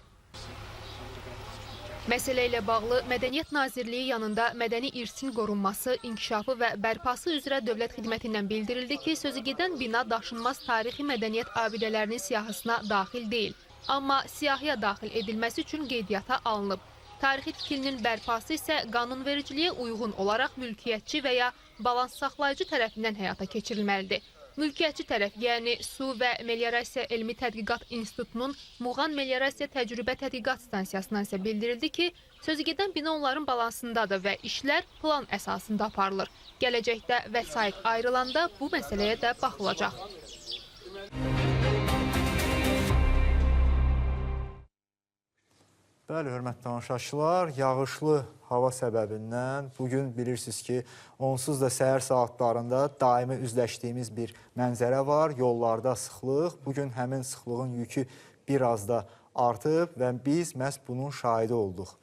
Məsələ ilə bağlı Mədəniyyət Nazirliyi yanında mədəni irsin qorunması, inkişafı və bərpası üzrə Dövlət Xidmətindən bildirildi ki, sözügedən bina daşınmaz tarixi mədəniyyət abidələrinin siyahısına daxil deyil. Amma siyahıya daxil edilməsi üçün qeydiyyata alınıb. Tarixi tikilinin bərpası isə qanunvericiliyə uyğun olaraq mülkiyyətçi və ya balans saxlayıcı tərəfindən həyata keçirilməlidir. Mülkiyyətçi tərəf, yəni Su və Meliorasiya Elmi Tədqiqat İnstitutunun Muğan Meliorasiya Təcrübə Tədqiqat Stansiyasından isə bildirildi ki, sözügedən bina onların balansındadır və işlər plan əsasında aparılır. Gələcəkdə vəsait ayrılanda bu məsələyə də baxılacaq. Bəli, hörmətli tamaşaçılar, yağışlı hava səbəbindən bugün bilirsiniz ki, onsuz da səhər saatlarında daimi üzləşdiyimiz bir mənzərə var. Yollarda sıxlıq, bugün həmin sıxlığın yükü biraz da artıb və biz məhz bunun şahidi olduq.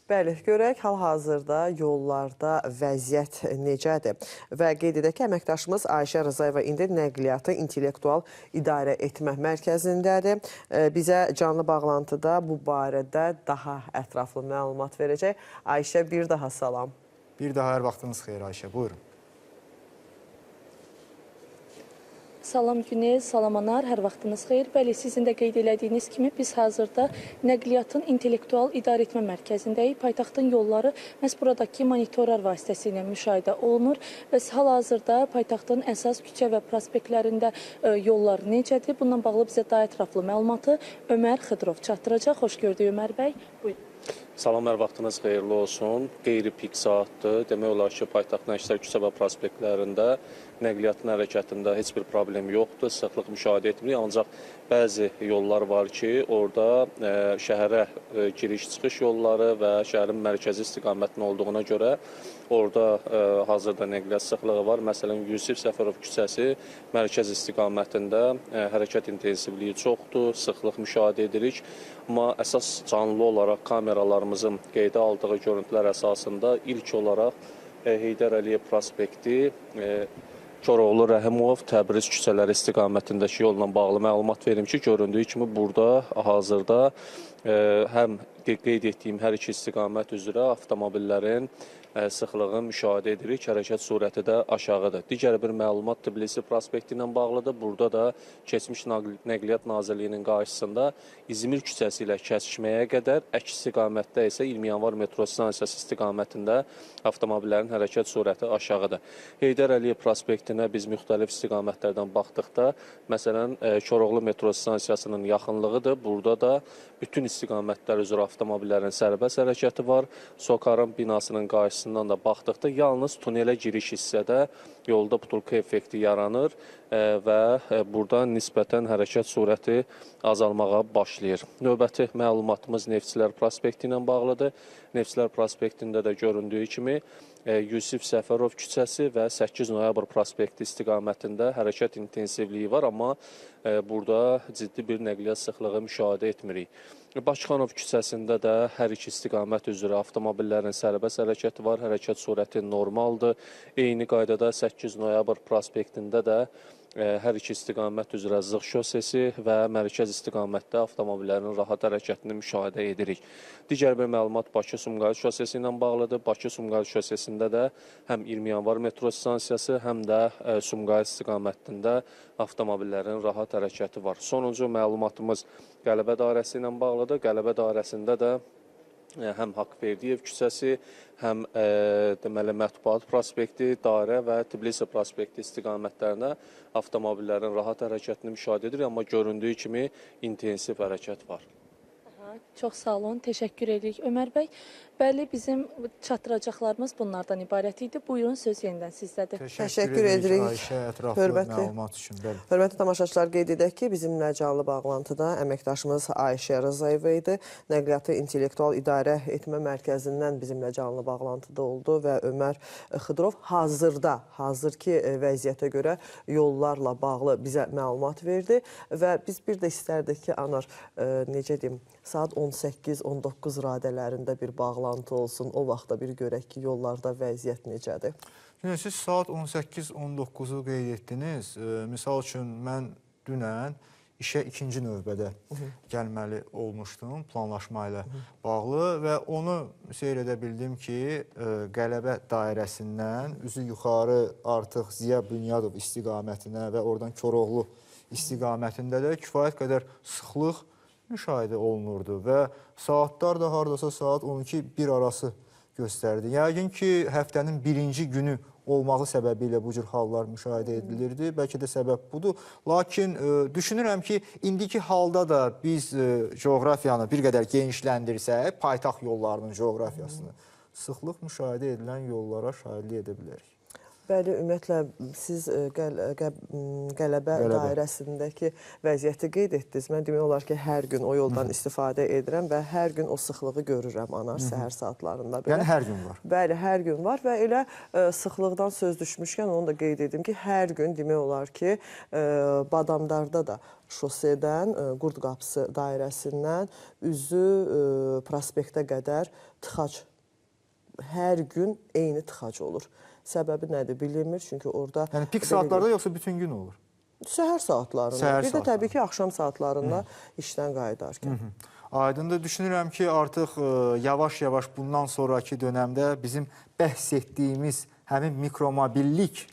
Bəli, görək hal-hazırda yollarda vəziyyət necədir? Və qeyd edək ki, əməkdaşımız Ayşə Rızayeva indi nəqliyyatı intellektual idarə etmə mərkəzindədir. Bizə canlı bağlantıda bu barədə daha ətraflı məlumat verəcək. Ayşə, bir daha salam. Bir daha hər vaxtınız xeyir Ayşə, buyurun. Salam Günel, salam Anar, hər vaxtınız xeyir. Bəli, sizin də qeyd elədiyiniz kimi biz hazırda nəqliyyatın intellektual idarə etmə mərkəzindəyik. Paytaxtın yolları məhz buradakı monitorlar vasitəsilə müşahidə olunur və hal-hazırda paytaxtın əsas küçə və prospektlərində yollar necədir? Bundan bağlı bizə daha ətraflı məlumatı Ömər Xıdırov çatdıracaq. Xoş gördük Ömər bəy. Buyurun. Salam, hər vaxtınız xeyirli olsun. Qeyri-pik saatdır. Demək olar ki, paytaxtın əksər küçə və prospektlərində nəqliyyatın hərəkətində heç bir problem yoxdur, sıxlıq müşahidə etmirik. Ancaq bəzi yollar var ki, orada şəhərə giriş-çıxış yolları və şəhərin mərkəzi istiqamətinin olduğuna görə orada hazırda nəqliyyat sıxlığı var. Məsələn, Yusif Səfərov küçəsi mərkəz istiqamətində hərəkət intensivliyi çoxdur, sıxlıq müşahidə edirik. Amma əsas canlı olaraq kameralarımızın qeydə aldığı görüntülər əsasında ilk olaraq Heydər Əliyev prospekti, Koroğlu Rəhimov, Təbriz küçələri istiqamətindəki yolla bağlı məlumat verim ki, göründüyü kimi burada hazırda həm qeyd etdiyim hər iki istiqamət üzrə avtomobillərin sıxlığı müşahidə edirik, hərəkət sürəti də aşağıdır. Digər bir məlumat Tbilisi prospekti ilə bağlıdır. Burada da keçmiş Nəqliyyat Nazirliyinin qarşısında İzmir küçəsi ilə kəsişməyə qədər, əks istiqamətdə isə 20 yanvar metro stansiyası istiqamətində avtomobillərin hərəkət sürəti aşağıdır. Heydər Əliyev prospektinə biz müxtəlif istiqamətlərdən baxdıqda, məsələn, Koroğlu metro stansiyasının yaxınlığıdır. Burada da bütün istiqamətlər üzrə avtomobillərin sərbəst hərəkəti var. Sokarın binasının qarşısından da baxdıqda yalnız tunelə giriş hissədə yolda butulka effekti yaranır və burada nisbətən hərəkət sürəti azalmağa başlayır. Növbəti məlumatımız Neftçilər prospekti ilə bağlıdır. Neftçilər prospektində də göründüyü kimi Yusif Səfərov küçəsi və 8 noyabr prospekti istiqamətində hərəkət intensivliyi var, amma burada ciddi bir nəqliyyat sıxlığı müşahidə etmirik. Bakıxanov küçəsində də hər iki istiqamət üzrə avtomobillərin sərbəst hərəkəti var, hərəkət sürəti normaldır. Eyni qaydada 8 noyabr prospektində də hər iki istiqamət üzrə Zığ şosesi və mərkəz istiqamətdə avtomobillərin rahat hərəkətini müşahidə edirik. Digər bir məlumat Bakı-Sumqayıt şosesi ilə bağlıdır. Bakı-Sumqayıt şosesində də həm 20 yanvar metro stansiyası, həm də Sumqayıt istiqamətində avtomobillərin rahat hərəkəti var. Sonuncu məlumatımız Qələbə dairəsi ilə bağlıdır. Qələbə dairəsində də həm Haqverdiyev küçəsi, həm deməli Mətbuat prospekti, dairə və Tbilisi prospekti istiqamətlərində avtomobillərin rahat hərəkətini müşahidə edirik, amma göründüyü kimi intensiv hərəkət var. Çox sağ olun, təşəkkür edirik Ömər bəy. Bəli, bizim çatdıracaqlarımız bunlardan ibarət idi. Buyurun, söz yenidən sizdədir. Təşəkkür edirik. Ayşə, ətraflı məlumat üçün. Hörmətli tamaşaçılar, qeyd edək ki, bizimlə canlı bağlantıda əməkdaşımız Ayşə Rızayeva idi. Nəqliyyatı intellektual idarə etmə mərkəzindən bizimlə canlı bağlantıda oldu və Ömər Xıdırov hazırki vəziyyətə görə yollarla bağlı bizə məlumat verdi və biz bir də istərdik ki, Anar, necə deyim, saat 18-19 radələrində bir bağlantı olsun. O vaxtda bir görək ki, yollarda vəziyyət necədir? Siz saat 18-19-u qeyd etdiniz. Misal üçün, mən dünən işə ikinci növbədə gəlməli olmuşdum planlaşma ilə bağlı və onu seyr edə bildim ki, Qələbə dairəsindən üzü yuxarı artıq Ziya Bünyadov istiqamətinə və oradan Koroğlu istiqamətində də kifayət qədər sıxlıq müşahidə olunurdu və saatlar da hardasa saat 12-1 arası göstərdi. Yəqin ki, həftənin birinci günü olmağı səbəbilə bu cür hallar müşahidə edilirdi. Bəlkə də səbəb budur. Lakin düşünürəm ki, indiki halda da biz coğrafiyanı bir qədər genişləndirsək, paytaxt yollarının coğrafiyasını, sıxlıq müşahidə edilən yollara şahidlik edə bilərik. Bəli, ümumiyyətlə, siz Qələbə dairəsindəki vəziyyəti qeyd etdiniz. Mən demək olar ki, hər gün o yoldan istifadə edirəm və hər gün o sıxlığı görürəm anar səhər saatlarında. Yəni, hər gün var. Bəli, hər gün var və elə sıxlıqdan söz düşmüşkən onu da qeyd edim ki, hər gün demək olar ki, Badamdarda da şosedən, Qurd Qapısı dairəsindən üzü prospektə qədər tıxac, hər gün eyni tıxac olur. Səbəbi nədir bilinmir, çünki orada... Yəni, pik saatlarda yoxsa bütün gün olur? Səhər saatlarında, bir də təbii ki, axşam saatlarında işdən qayıdarkən. Aydındır, düşünürəm ki, artıq yavaş-yavaş bundan sonraki dönəmdə bizim bəhs etdiyimiz həmin mikromobillik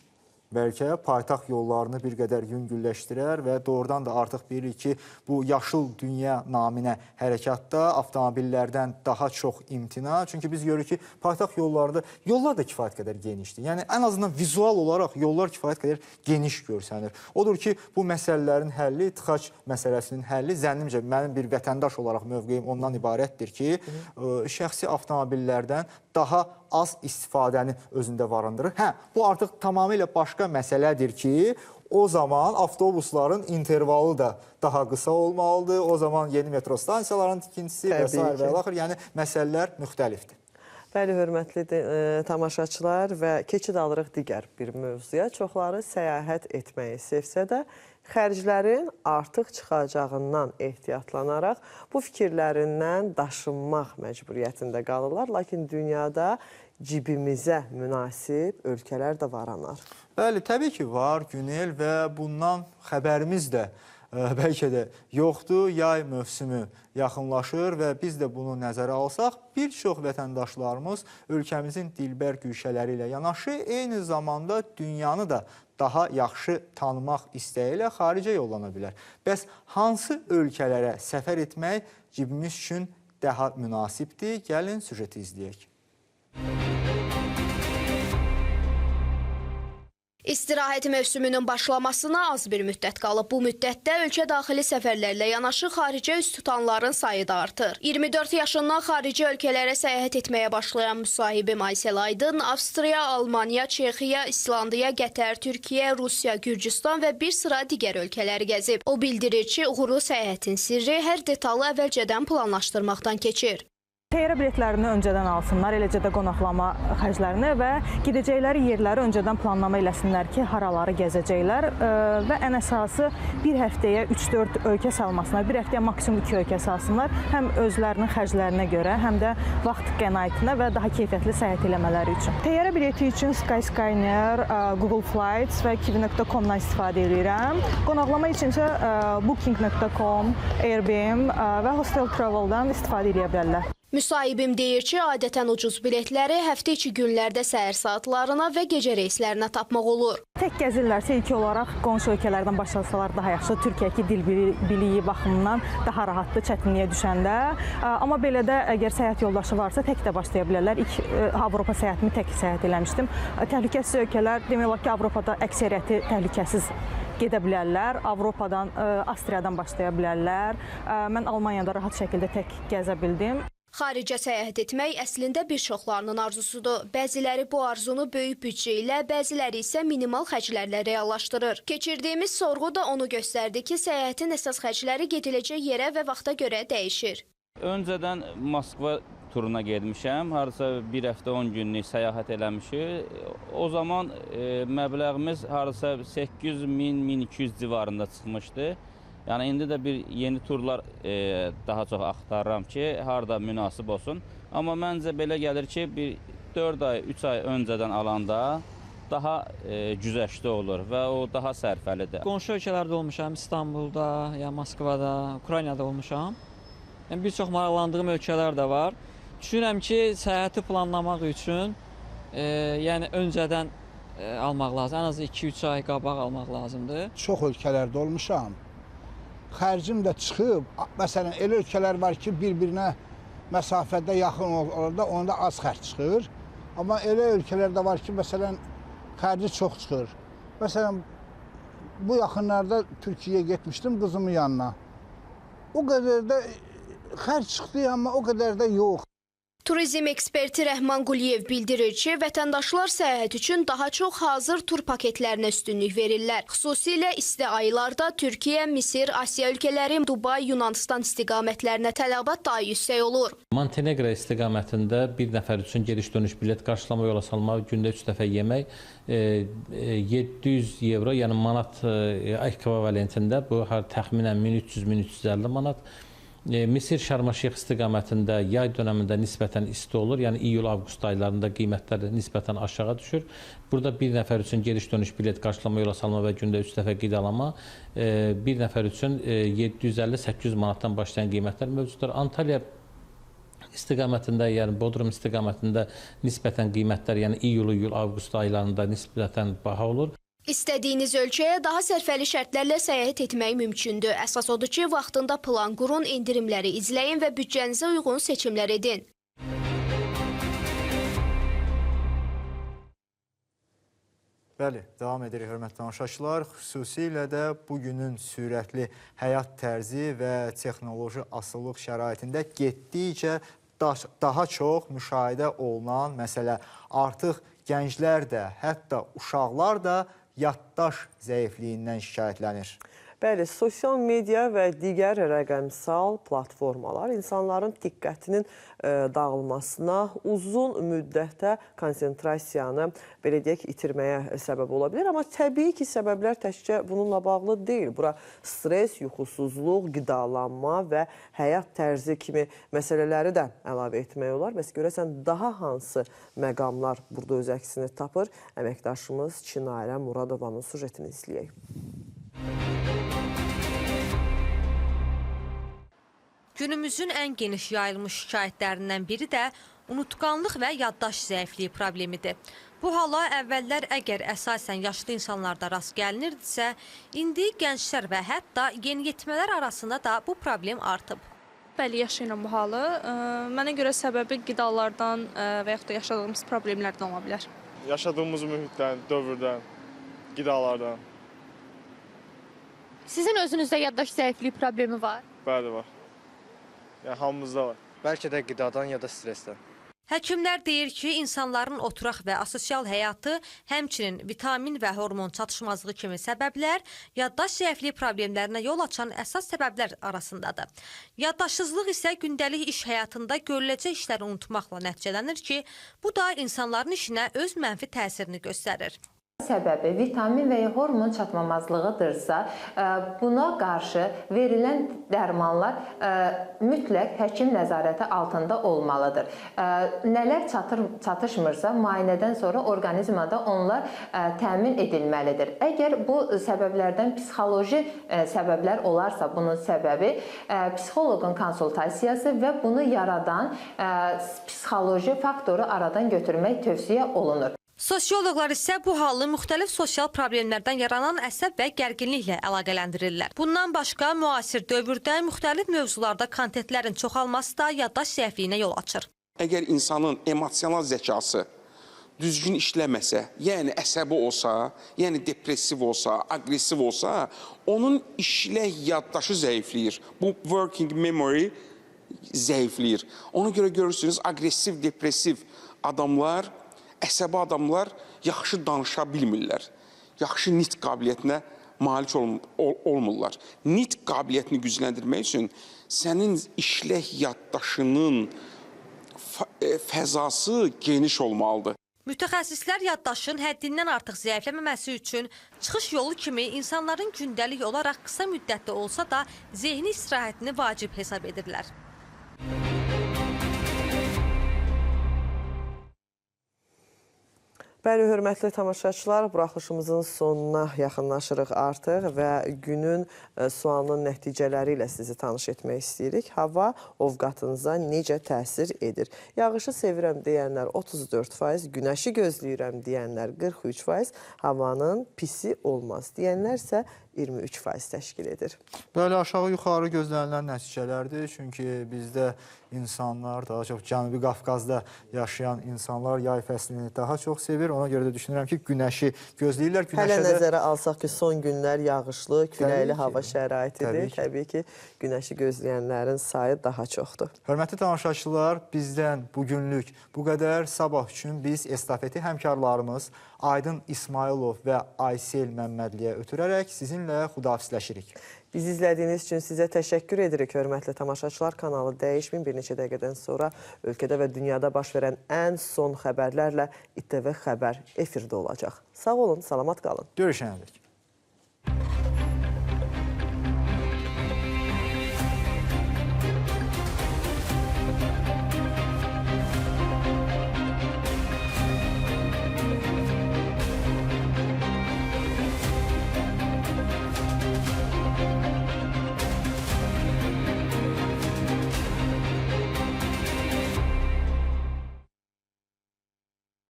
bəlkə paytaxt yollarını bir qədər yüngülləşdirər və doğrudan da artıq bilirik ki, bu yaşıl dünya naminə hərəkatda avtomobillərdən daha çox imtina. Çünki biz görürük ki, paytaxt yollarda yollar da kifayət qədər genişdir. Yəni, ən azından vizual olaraq yollar kifayət qədər geniş görsənir. Odur ki, bu məsələlərin həlli, tıxac məsələsinin həlli, zənnimcə mənim bir vətəndaş olaraq mövqeyim ondan ibarətdir ki, şəxsi avtomobillərdən daha az istifadəni özündə barındırır. Bu artıq tamamilə başqa məsələdir ki, o zaman avtobusların intervalı da daha qısa olmalıdır. O zaman yeni metro stansiyaların tikintisi və s. və axır. Yəni, məsələlər müxtəlifdir. Bəli, hörmətli tamaşaçılar və keçid alırıq digər bir mövzuya. Çoxları səyahət etməyi sevsə də, xərclərin artıq çıxacağından ehtiyatlanaraq bu fikirlərindən daşınmaq məcburiyyətində qalırlar. Lakin dünyada cibimizə münasib ölkələr də var anar. Bəli, təbii ki var Günel və bundan xəbərimiz də bəlkə də yoxdur. Yay mövsümü yaxınlaşır və biz də bunu nəzərə alsaq, bir çox vətəndaşlarımız ölkəmizin dilbər güşələri ilə yanaşı, eyni zamanda dünyanı da daha yaxşı tanımaq istəyi ilə xaricə yollana bilər. Bəs hansı ölkələrə səfər etmək cibimiz üçün daha münasibdir? Gəlin süjeti izləyək. İstirahət mövsümünün başlamasına az bir müddət qalıb. Bu müddətdə ölkə daxili səfərlərlə yanaşı xaricə üst tutanların sayı da artır. 24 yaşından xarici ölkələrə səyahət etməyə başlayan müsahibim Aysel Aydın Avstriya, Almaniya, Çexiya, İslandiya, Qətər, Türkiyə, Rusiya, Gürcüstan və bir sıra digər ölkələri gəzib. O bildirir ki, uğurlu səyahətin sirri hər detalı əvvəlcədən planlaşdırmaqdan keçir. Təyyarə biletlərini öncədən alsınlar, eləcə də qonaqlama xərclərini və gedəcəkləri yerləri öncədən planlama eləsinlər ki, haraları gəzəcəklər və ən əsası bir həftəyə 3-4 ölkə salmasınlar, bir həftəyə maksimum 2 ölkə salsınlar. Həm özlərinin xərclərinə görə, həm də vaxt qənaətinə və daha keyfiyyətli səyahət eləmələri üçün. Təyyarə bileti üçün Skyscanner, Google Flights və Kiwi.com-dan istifadə edirəm. Qonaqlama üçün isə Booking.com, Airbnb və Hostel Travel-dan istifadə edə bilərlər. Müsahibim deyir ki, adətən ucuz biletləri həftə içi günlərdə səhər saatlarına və gecə reyslərinə tapmaq olur. Tək gəzirlərsə ilk olaraq qonşu ölkələrdən başlasalar daha yaxşı. Türkiyədəki dil biliyi baxımından daha rahatdır çətinliyə düşəndə. Amma belə də əgər səyahət yoldaşı varsa tək də başlaya bilərlər. İlk Avropa səyahətimi tək səyahət eləmişdim. Təhlükəsiz ölkələr demək olar ki, Avropada əksəriyyəti təhlükəsiz gedə bilərlər. Avropadan, Avstriyadan başlaya bilərlər. Mən Almaniyada rahat şəkildə tək gəzə bildim. Xaricə səyahət etmək əslində bir çoxlarının arzusudur. Bəziləri bu arzunu böyük büdcə ilə, bəziləri isə minimal xərclərlə reallaşdırır. Keçirdiyimiz sorğu da onu göstərdi ki, səyahətin əsas xərcləri gediləcək yerə və vaxta görə dəyişir. Öncədən Moskva turuna getmişəm, harasa bir həftə 10 günlük səyahət eləmişik. O zaman məbləğimiz harasa 800-1200 civarında çıxmışdı. Yəni, indi də bir yeni turlar daha çox axtarıram ki, harada münasib olsun. Amma məncə belə gəlir ki, bir 4 ay, 3 ay öncədən alanda daha güzəştli olur və o daha sərfəlidir. Qonşu ölkələrdə olmuşam, İstanbulda, ya Moskvada, Ukraynada olmuşam. Yəni, bir çox maraqlandığım ölkələr də var. Düşünürəm ki, səyahəti planlamaq üçün yəni öncədən almaq lazım. Ən az 2-3 ay qabaq almaq lazımdır. Çox ölkələrdə olmuşam. Xərcim də çıxıb. Məsələn, elə ölkələr var ki, bir-birinə məsafədə yaxın orada, onda az xərc çıxır. Amma elə ölkələr də var ki, məsələn, xərci çox çıxır. Məsələn, bu yaxınlarda Türkiyəyə getmişdim qızımın yanına. O qədər də xərc çıxdı, amma o qədər də yox. Turizm eksperti Rəhman Quliyev bildirir ki, vətəndaşlar səyahət üçün daha çox hazır tur paketlərinə üstünlük verirlər. Xüsusilə isti aylarda Türkiyə, Misir, Asiya ölkələri, Dubay, Yunanistan istiqamətlərinə tələbat daha yüksək olur. Montenegro istiqamətində bir nəfər üçün gediş-dönüş bilet qarşılama yola salmaq, gündə 3 dəfə yemək 700 evro, yəni manat ekvivalentində, bu təxminən 1300-1350 manat. Misir Şarm-el-Şeyx istiqamətində yay dönəmində nisbətən isti olur. Yəni iyul-avqust aylarında qiymətlər nisbətən aşağı düşür. Burada bir nəfər üçün gediş-dönüş bilet qarşılama yola salma və gündə 3 dəfə qidalama bir nəfər üçün 750-800 manatdan başlayan qiymətlər mövcuddur. Antalya istiqamətində, yəni Bodrum istiqamətində nisbətən qiymətlər, yəni iyul-avqust aylarında nisbətən baha olur. İstədiyiniz ölkəyə daha sərfəli şərtlərlə səyahət etmək mümkündür. Əsas odur ki, vaxtında plan qurun, endirimləri izləyin və büdcənizə uyğun seçimlər edin. Bəli, davam edirik hörmətli tamaşaçılar. Xüsusilə də bugünün sürətli həyat tərzi və texnoloji asıllıq şəraitində getdikcə daha çox müşahidə olunan məsələ. Artıq gənclər də, hətta uşaqlar da yaddaş zəifliyindən şikayətlənir. Bəli, sosial media və digər rəqəmsal platformalar insanların diqqətinin dağılmasına, uzun müddətdə konsentrasiyanı, belə deyək, itirməyə səbəb ola bilər. Amma təbii ki, səbəblər təkcə bununla bağlı deyil. Bura stres, yuxusuzluq, qidalanma və həyat tərzi kimi məsələləri də əlavə etmək olar. Bəs görəsən, daha hansı məqamlar burada öz əksini tapır? Əməkdaşımız Çinarə Muradovanın sujetini izləyək. Günümüzün ən geniş yayılmış şikayətlərindən biri də unutqanlıq və yaddaş zəifliyi problemidir. Bu hala əvvəllər əgər əsasən yaşlı insanlarda rast gəlinirdisə, indi gənclər və hətta yeniyetmələr arasında da bu problem artıb. Bəli, yaşayıram bu halı. Mənə görə səbəbi qidalardan və yaxud da yaşadığımız problemlərdən ola bilər. Yaşadığımız mühitdən, dövrdən, qidalardan. Sizin özünüzdə yaddaş zəifliyi problemi var? Bəli, var. Yəni, hamımızda var. Bəlkə də qidadan ya da stressdən. Həkimlər deyir ki, insanların oturaq və asosial həyatı, həmçinin vitamin və hormon çatışmazlığı kimi səbəblər yaddaş zəifliyi problemlərinə yol açan əsas səbəblər arasındadır. Yaddaşsızlıq isə gündəlik iş həyatında görüləcək işləri unutmaqla nəticələnir ki, bu da insanların işinə öz mənfi təsirini göstərir. Səbəbi vitamin və ya hormon çatmamazlığıdırsa, buna qarşı verilən dərmanlar mütləq həkim nəzarəti altında olmalıdır. Nələr çatışmırsa, müayinədən sonra orqanizmada onlar təmin edilməlidir. Əgər bu səbəblərdən psixoloji səbəblər olarsa, bunun səbəbi psixoloqun konsultasiyası və bunu yaradan psixoloji faktoru aradan götürmək tövsiyə olunur. Sosioloqlar isə bu halı müxtəlif sosial problemlərdən yaranan əsəb və gərginliklə əlaqələndirirlər. Bundan başqa, müasir dövrdə müxtəlif mövzularda kontentlərin çoxalması da yaddaş zəifliyinə yol açır. Əgər insanın emosional zəkası düzgün işləməsə, yəni əsəbi olsa, yəni depressiv olsa, aqressiv olsa, onun işlək yaddaşı zəifləyir. Bu working memory zəifləyir. Ona görə görürsünüz, aqressiv, depressiv adamlar, əsəbi adamlar yaxşı danışa bilmirlər. Yaxşı nitq qabiliyyətinə malik olmurlar. Nitq qabiliyyətini gücləndirmək üçün sənin işlək yaddaşının fəzası geniş olmalıdır. Mütəxəssislər yaddaşın həddindən artıq zəifləməməsi üçün çıxış yolu kimi insanların gündəlik olaraq qısa müddətdə olsa da zehni istirahətini vacib hesab edirlər. Bəli, hörmətli tamaşaçılar, buraxılışımızın sonuna yaxınlaşırıq artıq və günün sualının nəticələri ilə sizi tanış etmək istəyirik. Hava ovqatınıza necə təsir edir? Yağışı sevirəm deyənlər 34%, günəşi gözləyirəm deyənlər 43%, havanın pisi olmaz deyənlər isə 23% təşkil edir. Bəli, aşağı-yuxarı gözlənilən nəticələrdir. Çünki bizdə insanlar, daha çox Cənubi Qafqazda yaşayan insanlar yay fəslini daha çox sevir. Ona görə də düşünürəm ki, günəşi gözləyirlər. Hələ nəzərə alsaq ki, son günlər yağışlı, küləkli hava şəraitidir. Təbii ki, günəşi gözləyənlərin sayı daha çoxdur. Hörmətli tamaşaçılar, bizdən bugünlük bu qədər. Sabah üçün biz estafeti həmkarlarımız Aydın İsmailov və Aysel Məmmədliyə ötürərək sizinlə xudahafizləşirik. Bizi izlədiyiniz üçün sizə təşəkkür edirik, hörmətli tamaşaçılar. Kanalı dəyişməyin, bir neçə dəqiqədən sonra ölkədə və dünyada baş verən ən son xəbərlərlə İTV Xəbər efirdə olacaq. Sağ olun, salamat qalın. Görüşənədik.